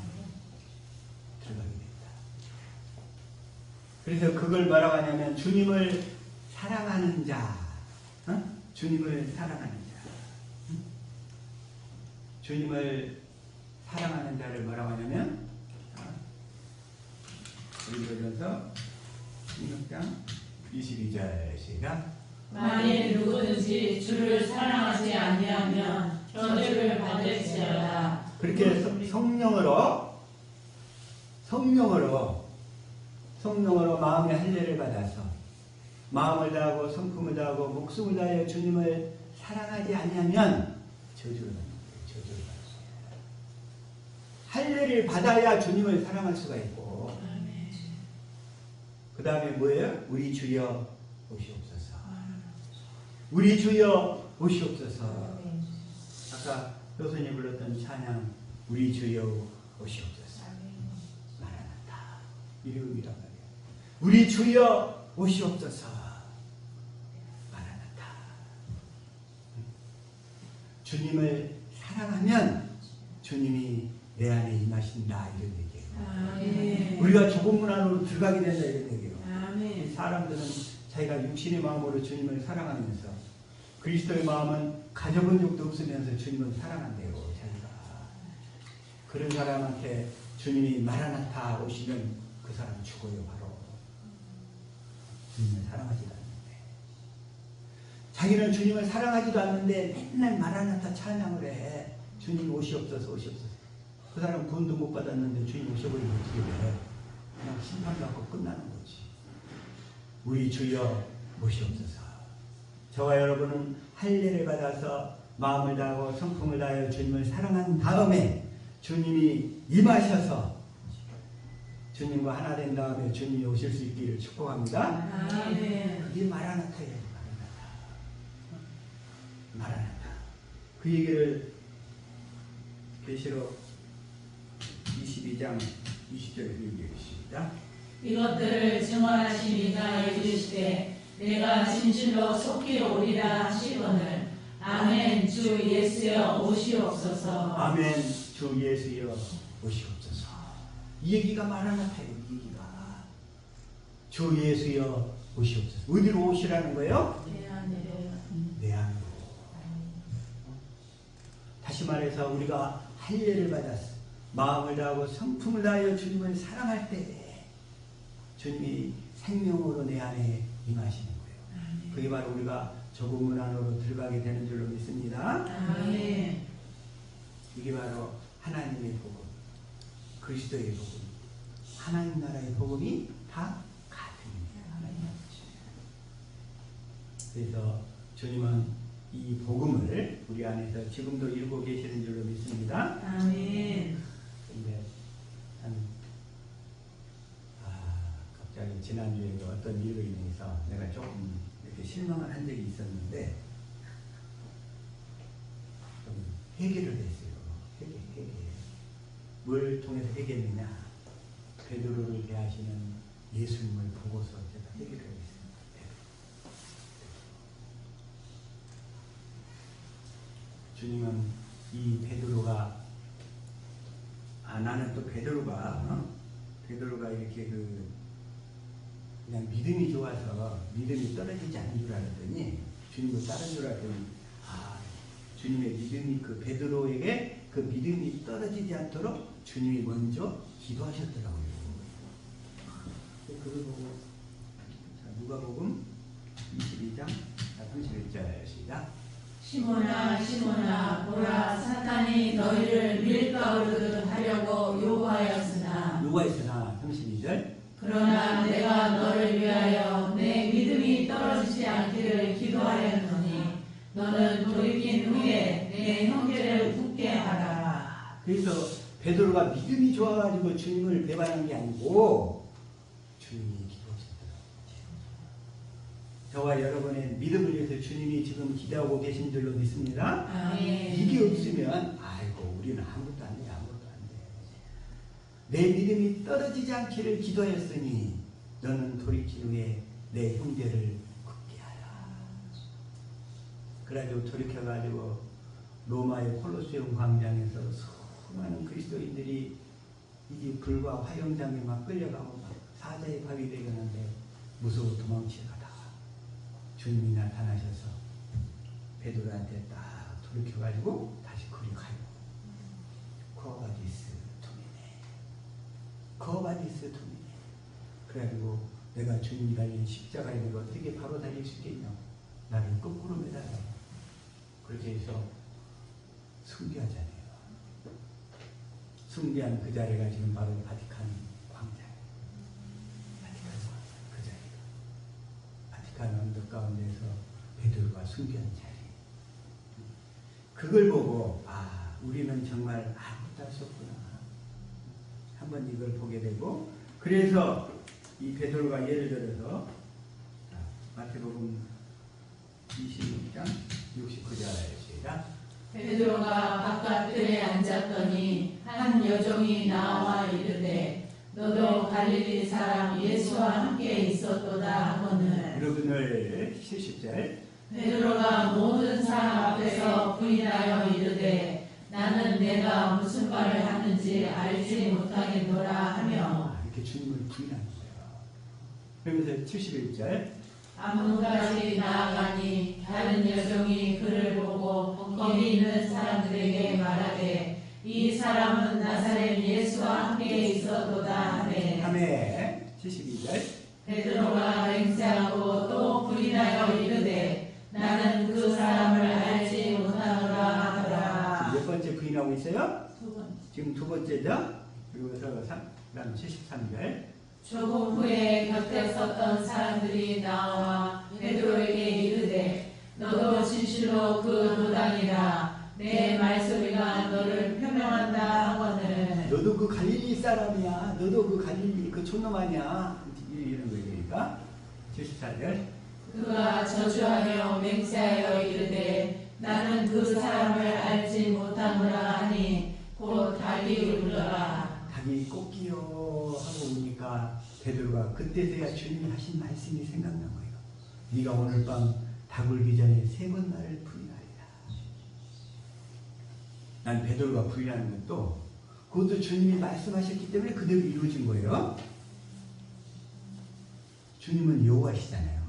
그래서 그걸 뭐라고 하냐면 주님을 사랑하는 자, 주님을 사랑하는 자, 주님을 사랑하는 자를 뭐라고 하냐면 고린도전서 16장 22절 시작. 만일 누구든지 주를 사랑하지 아니하면 저주를 받을지어다. 그렇게 성령으로 마음의 할례를 받아서 마음을 다하고 성품을 다하고 목숨을 다하여 주님을 사랑하지 아니하면 저주를 받는 거예요. 저주를 받습니다. 할례를 받아야 주님을 사랑할 수가 있고, 그 다음에 뭐예요? 우리 주여 오시옵소서. 우리 주여 오시옵소서. 아까 교수님 불렀던 찬양, 우리 주여 오시옵소서. 마라나타. 이 의미란 말이에요. 우리 주여 오시옵소서. 마라나타. 주님을 사랑하면 주님이 내 안에 임하신다, 이런 얘기예요. 우리가 조금 안으로 들어가게 된다, 이런 얘기예요. 사람들은 자기가 육신의 마음으로 주님을 사랑하면서 그리스도의 마음은 가져본 적도 없으면서 주님을 사랑한대요. 자기가. 그런 사람한테 주님이 마라나타 오시면 그 사람 죽어요. 바로. 주님을 사랑하지도 않는데. 자기는 주님을 사랑하지도 않는데 맨날 마라나타 찬양을 해. 주님 오시옵소서 오시옵소서. 그 사람 구원도 못 받았는데 주님 오셔버리면 어떻게 돼? 그냥 심판받고 끝나는 거지. 우리 주여 오시옵소서. 저와 여러분은 할례를 받아서 마음을 다하고 성품을 다하여 주님을 사랑한 다음에 주님이 임하셔서 주님과 하나 된 다음에 주님이 오실 수 있기를 축복합니다. 그게 마라나타예요. 마라나타. 그 얘기를 계시록 22장 20절에 얘기했습니다. 이것들을 증언하신 이가 해주시되 내가 진실로 속히 오리라 하시거늘 아멘. 주 예수여 오시옵소서. 아멘. 주 예수여 오시옵소서. 이 얘기가 마라나타예요. 이 얘기가. 주 예수여 오시옵소서. 어디로 오시라는 거예요? 내 안으로. 내 안으로. 다시 말해서 우리가 할례를 받았어. 마음을 다하고 성품을 다하여 주님을 사랑할 때 주님이 생명으로 내 안에 임하시는 거예요. 그게 바로 우리가 좁은 문 안으로 들어가게 되는 줄로 믿습니다. 아멘. 이게 바로 하나님의 복음, 그리스도의 복음, 하나님 나라의 복음이 다 같습니다. 하나님 그래서 주님은 이 복음을 우리 안에서 지금도 읽고 계시는 줄로 믿습니다. 아멘. 근데 갑자기 지난주에 어떤 일로 인해서 내가 조금 이렇게 실망을 한 적이 있었는데 좀 회개를 했어요. 회개. 뭘 통해서 회개했느냐? 베드로를 대하시는 예수님을 보고서 제가 회개를 했습니다. 주님은 이 베드로가 나는 또 베드로가 이렇게 그냥 믿음이 좋아서 믿음이 떨어지지 않는 줄 알았더니 주님을 따른 줄 알았더니 주님의 믿음이 그 베드로에게 그 믿음이 떨어지지 않도록 주님이 먼저 기도하셨더라고요. 그걸 보고 누가복음 22장 31절 시작. 시몬아 시몬아 보라 사탄이 너희를 밀가루듯 하려고 요구하였으나 32절 그러나 내가 너를 위하여 내 믿음이 떨어지지 않기를 기도하였노니 너는 돌이킨 후에 내 형제를 웃게 하라. 그래서 베드로가 믿음이 좋아가지고 주님을 배반한 게 아니고 주님이 기도하셨더라고요. 저와 여러분의 믿음을 위해서 주님이 지금 기도하고 계신 줄로 믿습니다. 아멘. 이게 없으면 우리는 아무것도 안 돼. 내 믿음이 떨어지지 않기를 기도했으니 너는 돌이킨 후에 내 형제를 굳게 하라. 그래가지고 돌이켜가지고 로마의 콜로세움 광장에서 수많은 그리스도인들이 이제 불과 화영장에 막 끌려가고 막 사자의 밥이 되겠는데 무서워 도망치다가 주님이 나타나셔서 베드로한테 딱 돌이켜가지고 다시 그리 가요. 거바디스 투미네. 그래가지고 내가 주님이 달린 십자가에 내가 어떻게 바로 달릴 수 있겠냐. 나를 거꾸로 매달아. 그렇게 해서 순교하잖아요. 숭배한 그 자리가 지금 바로 바티칸 광장이에요. 바티칸 그 자리가. 바티칸 언덕 가운데서 베드로가 숭배한 자리. 그걸 보고 아 우리는 정말 아무것도 할 수 없구나. 한번 이걸 보게 되고 그래서 이 베드로가 예를 들어서 마태복음 26장 69절입니다. 베드로가 바깥들에 앉았더니 한 여종이 나와 이르되 너도 갈릴리 사람 예수와 함께 있었도다 하거늘. 여러분을 70절 베드로가 모든 사람 앞에서 부인하여 이르되 나는 내가 무슨 말을 하는지 알지 못하겠노라 하며 이렇게 주님을 부인하는 거예요. 그러면서 71절 아문까지 나아가니 다른 여종이 그를 보고 거기 있는 사람들에게 말하되 이 사람은 나사렛 예수와 함께 있었도다 하매 아멘. 72절 베드로가 맹세하고 또 부인하여 이르되 나는 그 사람을 알지 못하노라 하더라. 몇 번째 부인하고 있어요? 두 번째. 지금 두 번째죠? 그리고서 그다음 73절 조금 후에 곁에 섰던 사람들이 나와 베드로에게 이르되 너도 진실로 그 도당이라 내 말소리가 너를 표명한다 하거늘. 너도 그 갈릴리 사람이야. 너도 그 갈릴리 그 촌놈 아니야. 이런 거예요. 그러니까 74절 그가 저주하며 맹세하여 이르되 나는 그 사람을 알지 못하노라 하니 곧 닭이 울더라. 닭이 꽃기요 하고 오니까 베드로가 그때서야 주님이 하신 말씀이 생각난 거예요. 네가 오늘 밤 닭 울기 전에 3번 나를 부인하리라. 난 베드로가 부인하는 것도 그것도 주님이 말씀하셨기 때문에 그대로 이루어진 거예요. 주님은 여호와시잖아요.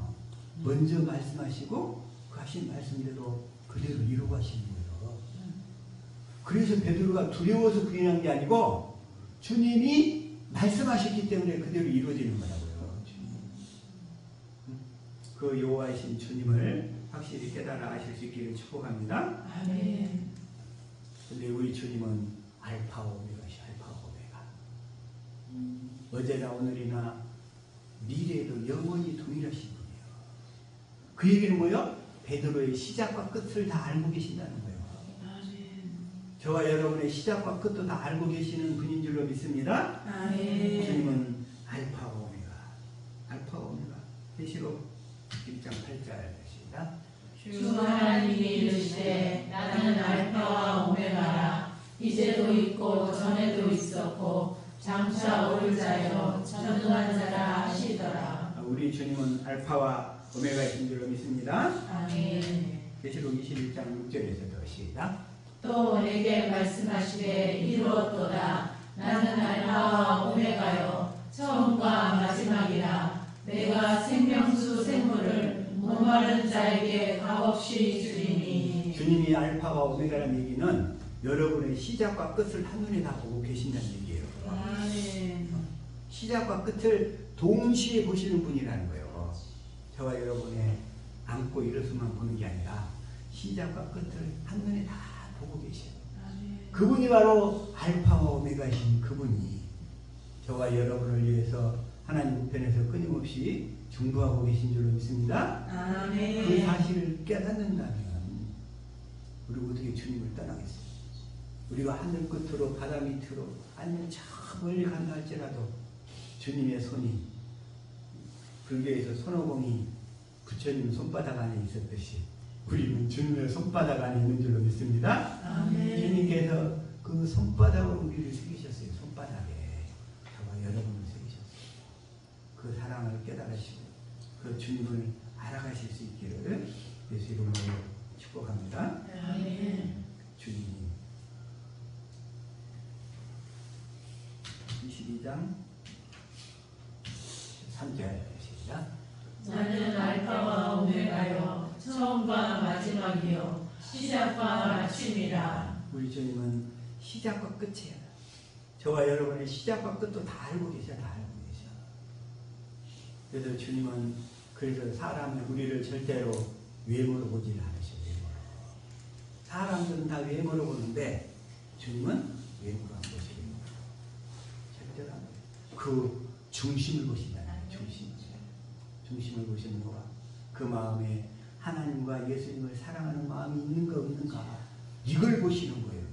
먼저 말씀하시고 그 하신 말씀대로 그대로 이루고 하시는 거예요. 그래서 베드로가 두려워서 부인한 게 아니고 주님이 말씀하셨기 때문에 그대로 이루어지는 거라고요. 그 여호와이신 주님을 확실히 깨달아 아실 수 있기를 축복합니다. 아멘. 근데 우리 주님은 알파 오메가시 알파 오메가. 어제나 오늘이나 미래에도 영원히 동일하신 분이에요. 그 얘기는 뭐예요? 베드로의 시작과 끝을 다 알고 계신다는 거예요. 저와 여러분의 시작과 끝도 다 알고 계시는 분인 줄로 믿습니다. 아멘. 주님은 알파 오메가, 알파 오메가. 계시록 1장 8절입니다. 주 하나님이 이르시되 나는 알파와 오메가라. 이제도 있고 전에도 있었고 장차 올 자여 전능한 자라 하시더라. 우리 주님은 알파와 오메가이신 줄로 믿습니다. 아멘. 계시록 21장 6절에서도 시작. 또 내게 말씀하시되 이루었도다. 나는 알파와 오메가요 처음과 마지막이라. 내가 생명수 생물을 목마른 자에게 값없이 주리니. 주님이 알파와 오메가라는 얘기는 여러분의 시작과 끝을 한눈에 다 보고 계신다는 얘기예요. 아멘. 시작과 끝을 동시에 보시는 분이라는 거예요. 저와 여러분의 안고 일어서만 보는 게 아니라 시작과 끝을 한눈에 다 보고 계셔요. 그분이 바로 알파와 오메가이신 그분이 저와 여러분을 위해서 하나님 우편에서 끊임없이 중보하고 계신 줄로 믿습니다. 아멘. 그 사실을 깨닫는다면 우리가 어떻게 주님을 떠나겠어요? 우리가 하늘 끝으로 바다 밑으로 아니면 저 멀리 간다 할지라도 주님의 손이 불교에서 손오공이 부처님 손바닥 안에 있었듯이 우리는 주님의 손바닥 안에 있는 줄로 믿습니다. 아멘. 주님께서 그 손바닥으로 우리를 새기셨어요. 손바닥에 저와 여러분을 새기셨어요. 그 사랑을 깨달으시고 그 주님을 알아가실 수 있기를 예수 이름으로 축복합니다. 아멘. 주님 22장 3절 시작. 나는 알파와 오메가요 처음과 마지막이요 시작과 마침이라. 우리 주님은 시작과 끝이에요. 저와 여러분의 시작과 끝도 다 알고 계셔. 다 알고 계셔. 그래서 주님은 그래서 사람은 우리를 절대로 외모로 보지는 않으셔요. 외모로. 사람들은 다 외모로 보는데 주님은 외모로 안 보시는 거예요. 그 중심을 보신다는 거예요. 중심을 보시는 거와 그 마음에 하나님과 예수님을 사랑하는 마음이 있는가 없는가 이걸 보시는 거예요.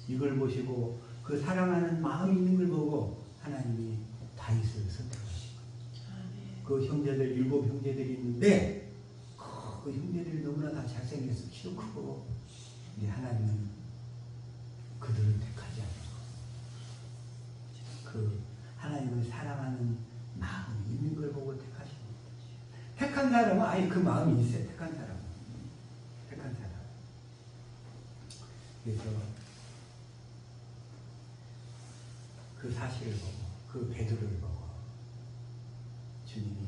이걸 보시고 그 사랑하는 마음이 있는 걸 보고 하나님이 다윗을 선택하신 거예요. 그 형제들 7 형제들이 있는데 그 형제들이 너무나 다 잘생겨서 키도 크고 근데 하나님은 그들을 택하지 않는 거예요. 그 하나님을 사랑하는 마음이 있는 걸 보고 택하신 거예요. 택한 사람은 아예 그 마음이 있어요. 택한 사람. 그래서 그 사실을 보고 그 베드로를 보고 주님이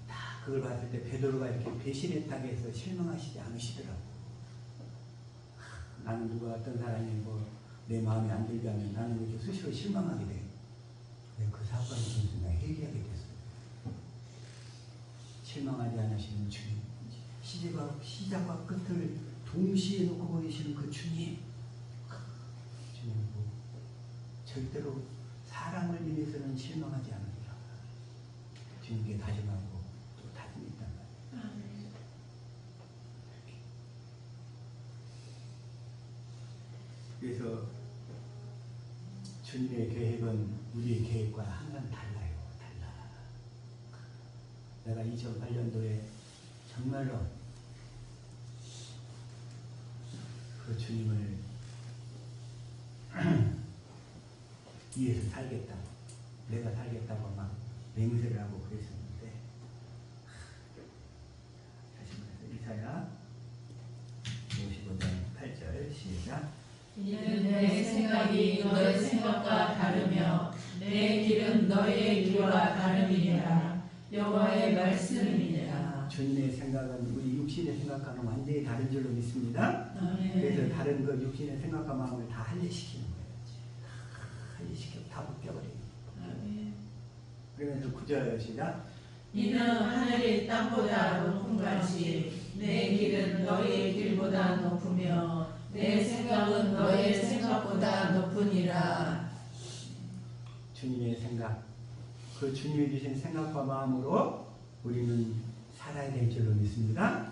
다 그걸 봤을 때 베드로가 이렇게 배신했다고 해서 실망하시지 않으시더라고. 나는 누가 어떤 사람이 뭐 내 마음에 안 들게 하면 나는 이렇게 수시로 실망하게 돼요. 그 사건을 보면서 내가 회개하게 됐어요. 실망하지 않으시는 주님, 시작과 끝을 동시에 놓고 보이시는 그 주님, 주님은 절대로 사랑을 인해서는 실망하지 않으리라. 주님께 다짐하고 또 다짐이 있단 말이에요. 그래서 주님의 계획은 우리의 계획과 항상 달라요. 내가 2008년도에 정말로 그 주님을 위해서 살겠다. 내가 살겠다고 막 맹세를 하고 그랬었는데 다시 말해서 이사야 55장 8절 시작. 이는 내 생각이 너의 생각과 다르며 내 길은 너의 길과 다름이니라. 여호와의 말씀이니라. 주님의 생각은 우리 육신의 생각과는 완전히 다른 줄로 믿습니다. 그래서 다른 그 육신의 생각과 마음을 다 할례시키는 거예요. 다 할례시켜 다 벗겨버리는 거예요. 그러면서 9절 시작. 이는 하늘이 땅보다 높은 같이 내 길은 너의 길보다 높으며 내 생각은 너의 생각보다 높으니라. 주님의 생각, 그 주님이 주신 생각과 마음으로 우리는 살아야 될 줄로 믿습니다.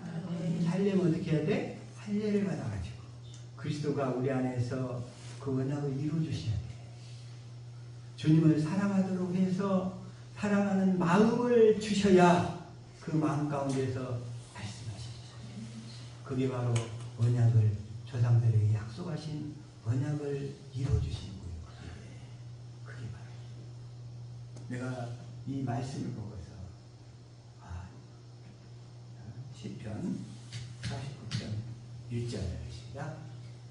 살려면 어떻게 해야 돼? 할례를 받아가지고 그리스도가 우리 안에서 그 언약을 이루어주셔야 돼. 주님을 사랑하도록 해서 사랑하는 마음을 주셔야 그 마음 가운데서 말씀하십니다. 그게 바로 언약을 조상들에게 약속하신 언약을 이루어주시는 거예요. 그게 바로 내가 이 말씀을 보고서 시편 49편 1절 시작.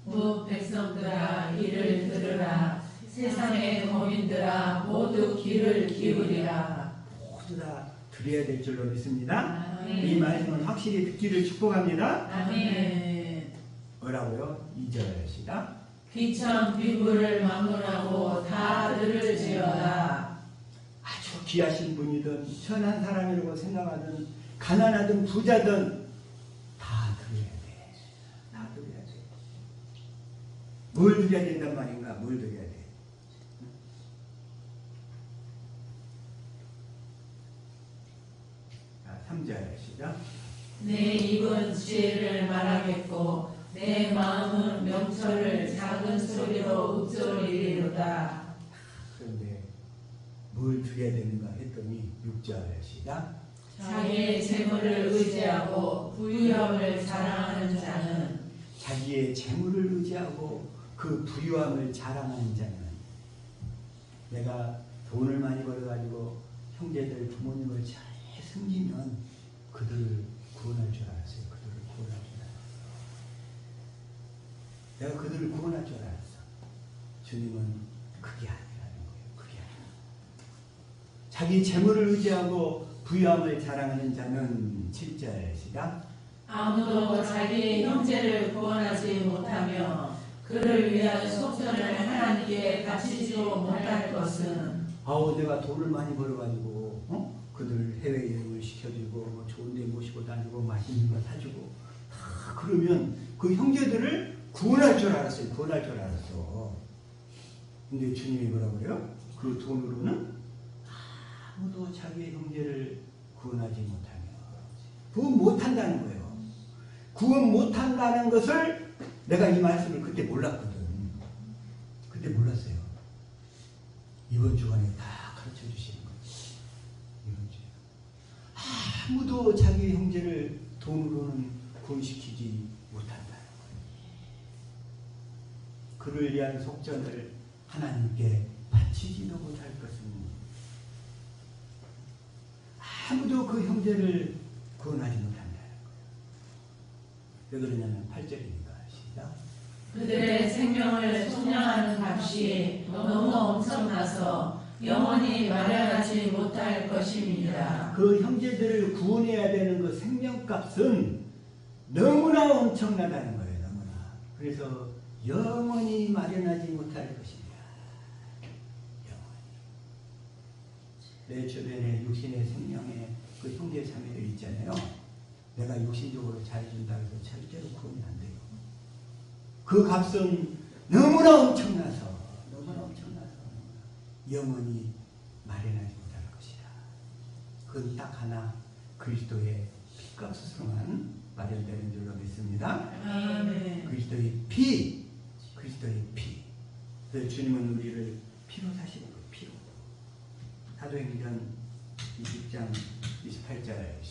무 백성들아 이를 들으라. 세상의 거민들아 모두 귀를 기울이라. 모두 다 들어야 될 줄로 믿습니다. 아멘. 이 말씀은 확실히 듣기를 축복합니다. 아멘. 뭐라고요? 2절 시작. 귀천 귀불을 막론하고 다 들을지어다. 아주 귀하신 분이든 선한 사람이라고 생각하든 가난하든 부자든 다 들어야 돼. 다 들어야 돼. 뭘 들어야 된단 말인가? 뭘 들어야 돼? 3절 시작. 내 입은 지혜를 말하겠고 내 마음은 명철을 작은 소리로 읊조리리로다. 그런데 뭘 드려야 되는가 했더니 6절 시작. 자기의 재물을 의지하고 부유함을 자랑하는 자는 자기의 재물을 의지하고 그 부유함을 자랑하는 자는 내가 돈을 많이 벌어가지고 형제들 부모님을 잘 섬기면 그들을 구원할 줄 알았어요. 그들을 구원할 줄 알았어요. 내가 그들을 구원할 줄 알았어. 주님은 그게 아니라는 거예요. 그게 아니라. 자기 재물을 의지하고 부유함을 자랑하는 자는 7절 시작. 아무도 자기의 형제를 구원하지 못하며 그를 위한 속전을 하나님께 바치지도 못할 것은 아우 내가 돈을 많이 벌어가지고 그들 해외여행을 시켜주고 뭐 좋은 데 모시고 다니고 맛있는 거 사주고 다 그러면 그 형제들을 구원할 줄 알았어요. 구원할 줄 알았어. 근데 주님이 뭐라고요? 그 돈으로는 아무도 자기의 형제를 구원하지 못하며 구원 못한다는 거예요. 구원 못한다는 것을 내가 이 말씀을 그때 몰랐거든. 그때 몰랐어요. 이번 주간에 다 가르쳐 주시는 거지. 이번 주에 아무도 자기 형제를 돈으로는 구원시키지 못한다는 거예요. 그를 위한 속전을 하나님께 바치지도 못할 것은 아무도 그 형제를 구원하지 못한다는 거예요. 왜 그러냐면 8절이니까. 시작. 그들의 생명을 속량하는 값이 너무 엄청나서 영원히 마련하지 못할 것입니다. 그 형제들을 구원해야 되는 그 생명값은 너무나 엄청나다는 거예요. 너무나. 그래서 영원히 마련하지 못할 것입니다. 내 주변에 육신의 생명의 그 형제 자매들 있잖아요. 내가 육신적으로 잘해준다 해서 절대로 구원이 안 돼요. 그 값은 너무나 엄청나서 영원히 마련하지 못할 것이다. 그건 딱 하나 그리스도의 피값으로만 마련되는 줄로 믿습니다. 아멘. 그리스도의 피. 그래서 주님은 우리를 피로 사시는 거예요. 피로. 사도행전 20장 28절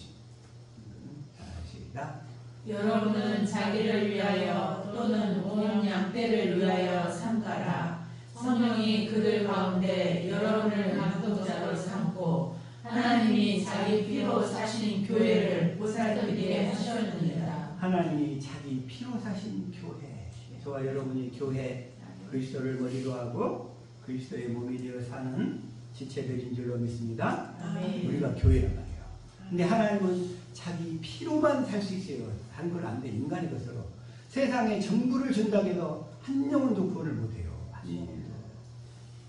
시작. 여러분은 자기를 위하여 또는 온 양떼를 위하여 삼가라. 성령이 그들 가운데 여러분을 감독자로 삼고 하나님이 자기 피로 사신 교회를 보살피게 하셨느니라. 하나님이 자기 피로 사신 교회. 저와 여러분이 교회 그리스도를 머리로 하고 그리스도의 몸이 되어 사는 지체들인 줄로 믿습니다. 아멘. 우리가 교회란 말이에요. 근데 하나님은 자기 피로만 살 수 있어요. 다른 걸 안 돼. 인간의 것으로. 세상에 전부를 준다고 해도 한 영혼도 구원을 못해요. 한 영혼도.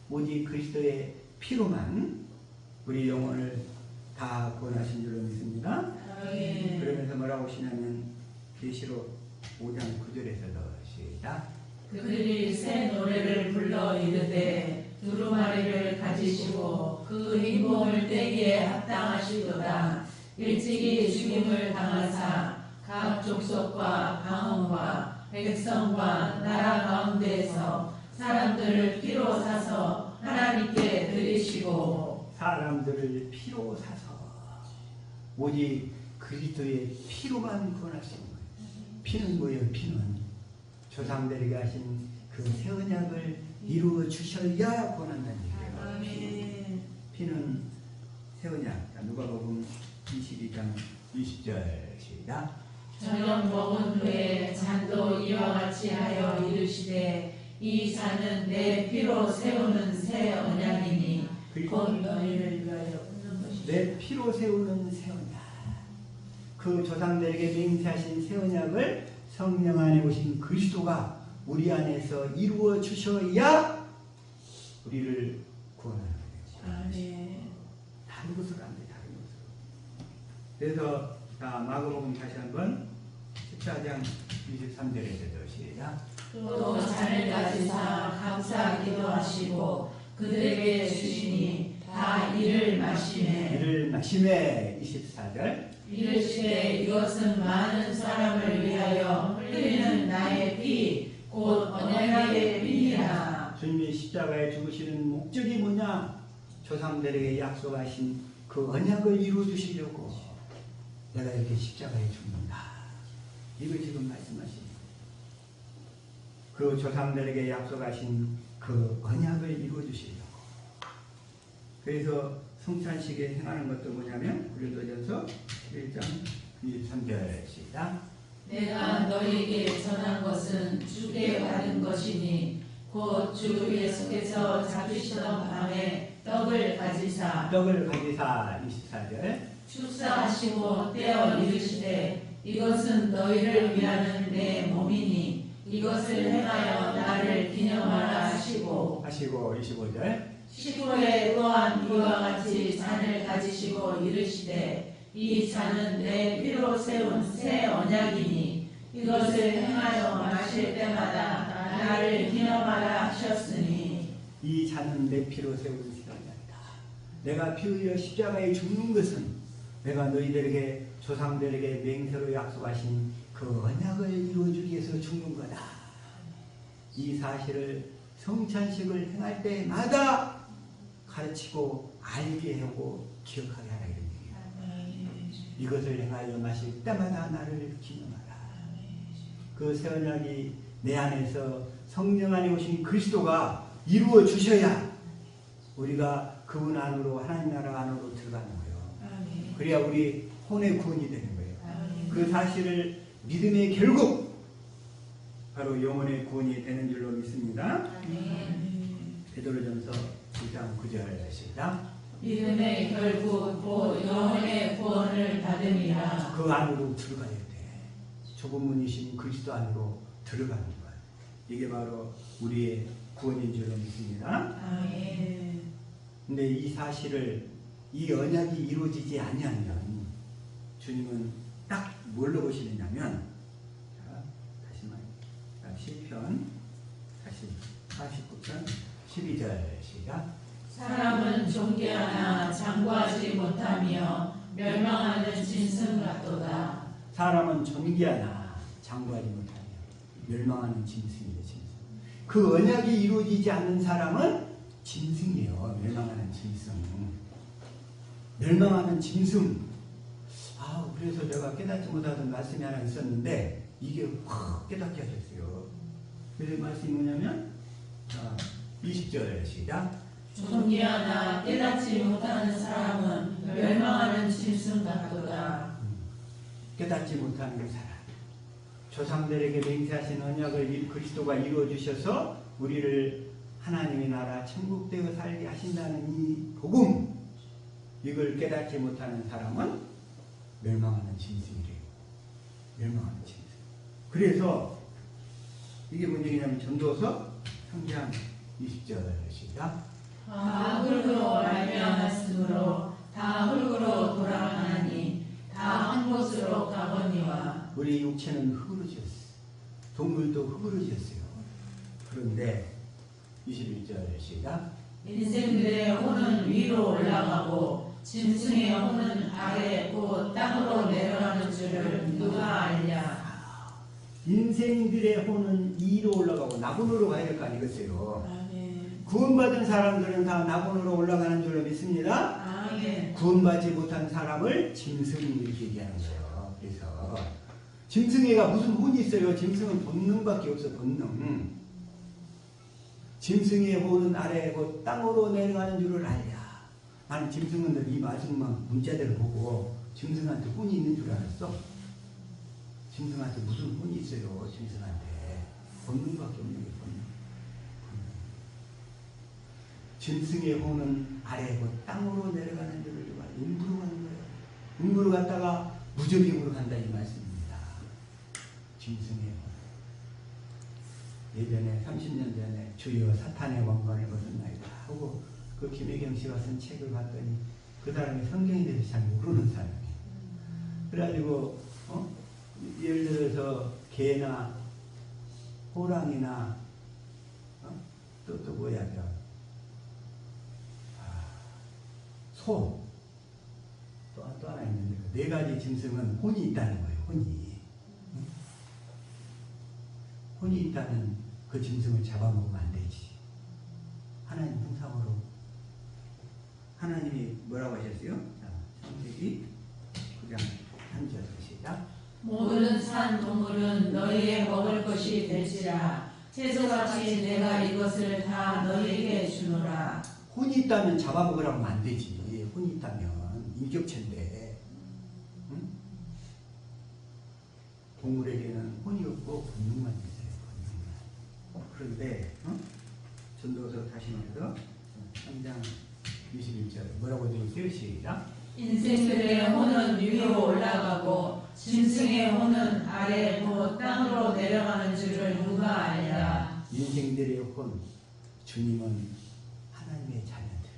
오직 그리스도의 피로만 우리 영혼을 다 구원하신 줄로 믿습니다. 아멘. 그러면서 뭐라고 하시냐면 계시록 5장 9절에서도 시작. 그들이 새 노래를 불러 이르되 두루마리를 가지시고 그 인봉을 떼기에 합당하시도다. 일찍이 죽임을 당하사 각 족속과 방언과 백성과 나라 가운데에서 사람들을 피로 사서 하나님께 드리시고 사람들을 피로 사서 오직 그리스도의 피로만 구원할 수 있는 거예요. 피는 뭐예요? 피는 조상들에게 하신 그 새 언약을 이루어 주셔야 구원한다는 얘기예요. 아멘. 피는 새 언약. 누가복음 22장 20절 시작. 저녁 먹은 후에 잔도 이와 같이 하여 이르시되 이 잔은 내 피로 세우는 새 언약이니 곧 너희를 위하여 붓는 것이다. 내 피로 세우는 새 언약. 그 조상들에게 맹세하신 새 언약을 성령 안에 오신 그리스도가 우리 안에서 이루어 주셔야 우리를 구원하는 거예요. 아멘. 다른 것으로 안 돼. 다른 것으로. 그래서 마가복음 다시 한번 14장 23절에서도 시작. 또 잔을 가지사 감사 기도하시고 그들에게 주시니 다 이를 마시매 이를 마시매 24절. 이르시되 이것은 많은 사람을 위하여 흘리는 나의 피 곧 언약의 피니라. 주님이 십자가에 죽으시는 목적이 뭐냐? 조상들에게 약속하신 그 언약을 이루어 주시려고 내가 이렇게 십자가에 죽는다. 이걸 지금 말씀하시는 그 조상들에게 약속하신 그 언약을 이루어 주시려고. 그래서 성찬식에 행하는 것도 뭐냐면 고린도전서 11장 23절 시작. 내가 너희에게 전한 것은 주께 받은 것이니 곧 주 예수께서 잡히시던 밤에 떡을 가지사 24절 축사하시고 떼어 이르시되 이것은 너희를 위하는 내 몸이니 이것을 행하여 나를 기념하라 하시고 25절 식후에 또한 이와 같이 잔을 가지시고 이르시되 이 잔은 내 피로 세운 새 언약이니 이것을 행하여 마실 때마다 나를 기념하라 하셨으니 이 잔은 내 피로 세운 세언이다. 내가 피 흘려 십자가에 죽는 것은 내가 너희들에게 조상들에게 맹세로 약속하신 그 언약을 이루어주기 위해서 죽는 거다. 이 사실을 성찬식을 행할 때마다 가르치고 알게 하고 기억하게 하라 이런 얘기예요. 이것을 행하여 마실 때마다 나를 기념하라. 그 새 언약이 내 안에서 성령 안에 오신 그리스도가 이루어 주셔야 우리가 그분 안으로 하나님 나라 안으로 들어가는 거예요. 그래야 우리 혼의 구원이 되는 거예요. 그 사실을 믿음의 결국 바로 영혼의 구원이 되는 줄로 믿습니다. 베드로전서 1장 9절 시작. 믿음의 결국 곧 영혼의 구원을 받음이라. 그 안으로 들어가야 돼. 좁은 문이신 그리스도 안으로 들어가는 거예요. 이게 바로 우리의 구원인 줄로 믿습니다. 근데 이 사실을 이 언약이 이루어지지 않으면 주님은 딱 뭘로 보시느냐면 시편 다시 49편 12절 시작. 사람은 존귀하나 장구하지 못하며 멸망하는 짐승 같도다. 사람은 존귀하나 장구하지 못하며 멸망하는 짐승이에요. 짐승. 그 언약이 이루어지지 않는 사람은 짐승이에요. 멸망하는 짐승. 멸망하는 짐승. 그래서 내가 깨닫지 못하던 말씀이 하나 있었는데 이게 확 깨닫게 하셨어요. 그래서 말씀이 뭐냐면 20절 시작. 존귀하나 깨닫지 못하는 사람은 멸망하는 짐승 같도다. 깨닫지 못하는 사람. 조상들에게 맹세하신 언약을 그리스도가 이루어 주셔서 우리를 하나님의 나라 천국되어 살게 하신다는 이 복음, 이걸 깨닫지 못하는 사람은 멸망하는 짐승이래요. 멸망하는 짐승. 그래서 이게 문제냐면 전도서 3장 20절 시작. 다 흙으로 말미암았으므로 다 흙으로 돌아가나니 다 한 곳으로 가거니와. 우리 육체는 흙으로 지었어요. 동물도 흙으로 지었어요. 그런데 21절 시작. 인생들의 혼은 위로 올라가고 짐승의 혼은 아래 곧 땅으로 내려가는 줄을 누가 알랴. 인생들의 혼은 위로 올라가고 낙원으로 가야 될 거 아니겠어요? 구원받은 사람들은 다 낙원으로 올라가는 줄로 믿습니다. 구원받지 못한 사람을 짐승 이렇게 얘기하는 거예요. 그래서 짐승에가 무슨 혼이 있어요? 짐승은 본능밖에 없어. 본능. 짐승의 혼은 아래 곧 땅으로 내려가는 줄을 알랴. 나는 짐승은 이 말씀만 문자대로 보고 짐승한테 혼이 있는 줄 알았어. 짐승한테 무슨 혼이 있어요? 짐승한테 본능밖에 없는 게 본능. 짐승의 혼은 아래 곧 땅으로 내려가는 줄을 누가 음부로 가는 거예요. 음부로 갔다가 무저빙으로 간다 이 말씀입니다. 짐승의 혼. 예전에 30년 전에 주여 사탄의 왕관을 벗었나이다 하고 그 김혜경 씨가 쓴 책을 봤더니 그 사람이 성경에 대해서 잘 모르는 사람이에요. 그래가지고 예를 들어서 개나 호랑이나 또 뭐야 소 또 하나 있는데 네 가지 짐승은 혼이 있다는 거예요. 혼이 있다면 그 짐승을 잡아먹으면 안 되지. 하나님 형상으로 하나님이 뭐라고 하셨어요? 창세기 9장 3절 시작. 모든 산 동물은 너희의 먹을 것이 될지라 채소같이 내가 이것을 다 너희에게 주노라. 혼이 있다면 잡아먹으라고 하면 안 되지. 혼이 있다면 인격체인데 응? 동물에게는 혼이 없고 본능만 있어요. 본능만. 그런데 전도서 다시 말해서 3장 21절 뭐라고 되어 있어요? 시작. 인생들의 혼은 위로 올라가고 짐승의 혼은 아래 곧 땅으로 내려가는 줄을 누가 알랴. 인생들의 혼, 주님은 하나님의 자녀들,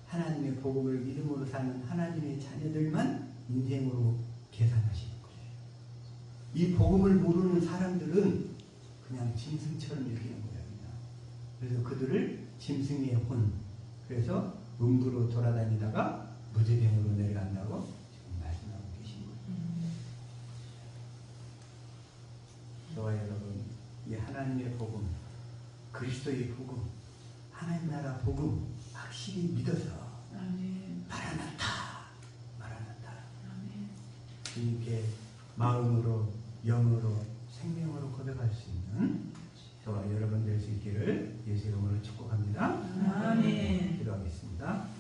하나님의 복음을 믿음으로 사는 하나님의 자녀들만 인생으로 계산하시는 거예요. 이 복음을 모르는 사람들은 그냥 짐승처럼 여기는 거예요. 그래서 그들을 짐승의 혼, 그래서 음부로 돌아다니다가 무지병으로 내려간다고 지금 말씀하고 계신 거예요. 저와 여러분, 이 하나님의 복음, 그리스도의 복음, 하나님 나라 복음 확실히 믿어서 마라나타, 마라나타, 이렇게 마음으로, 영으로, 생명으로 고백할 수 있는 저와 여러분 될 수 있기를 예수 이름으로 축복합니다. 아멘. 기도하겠습니다.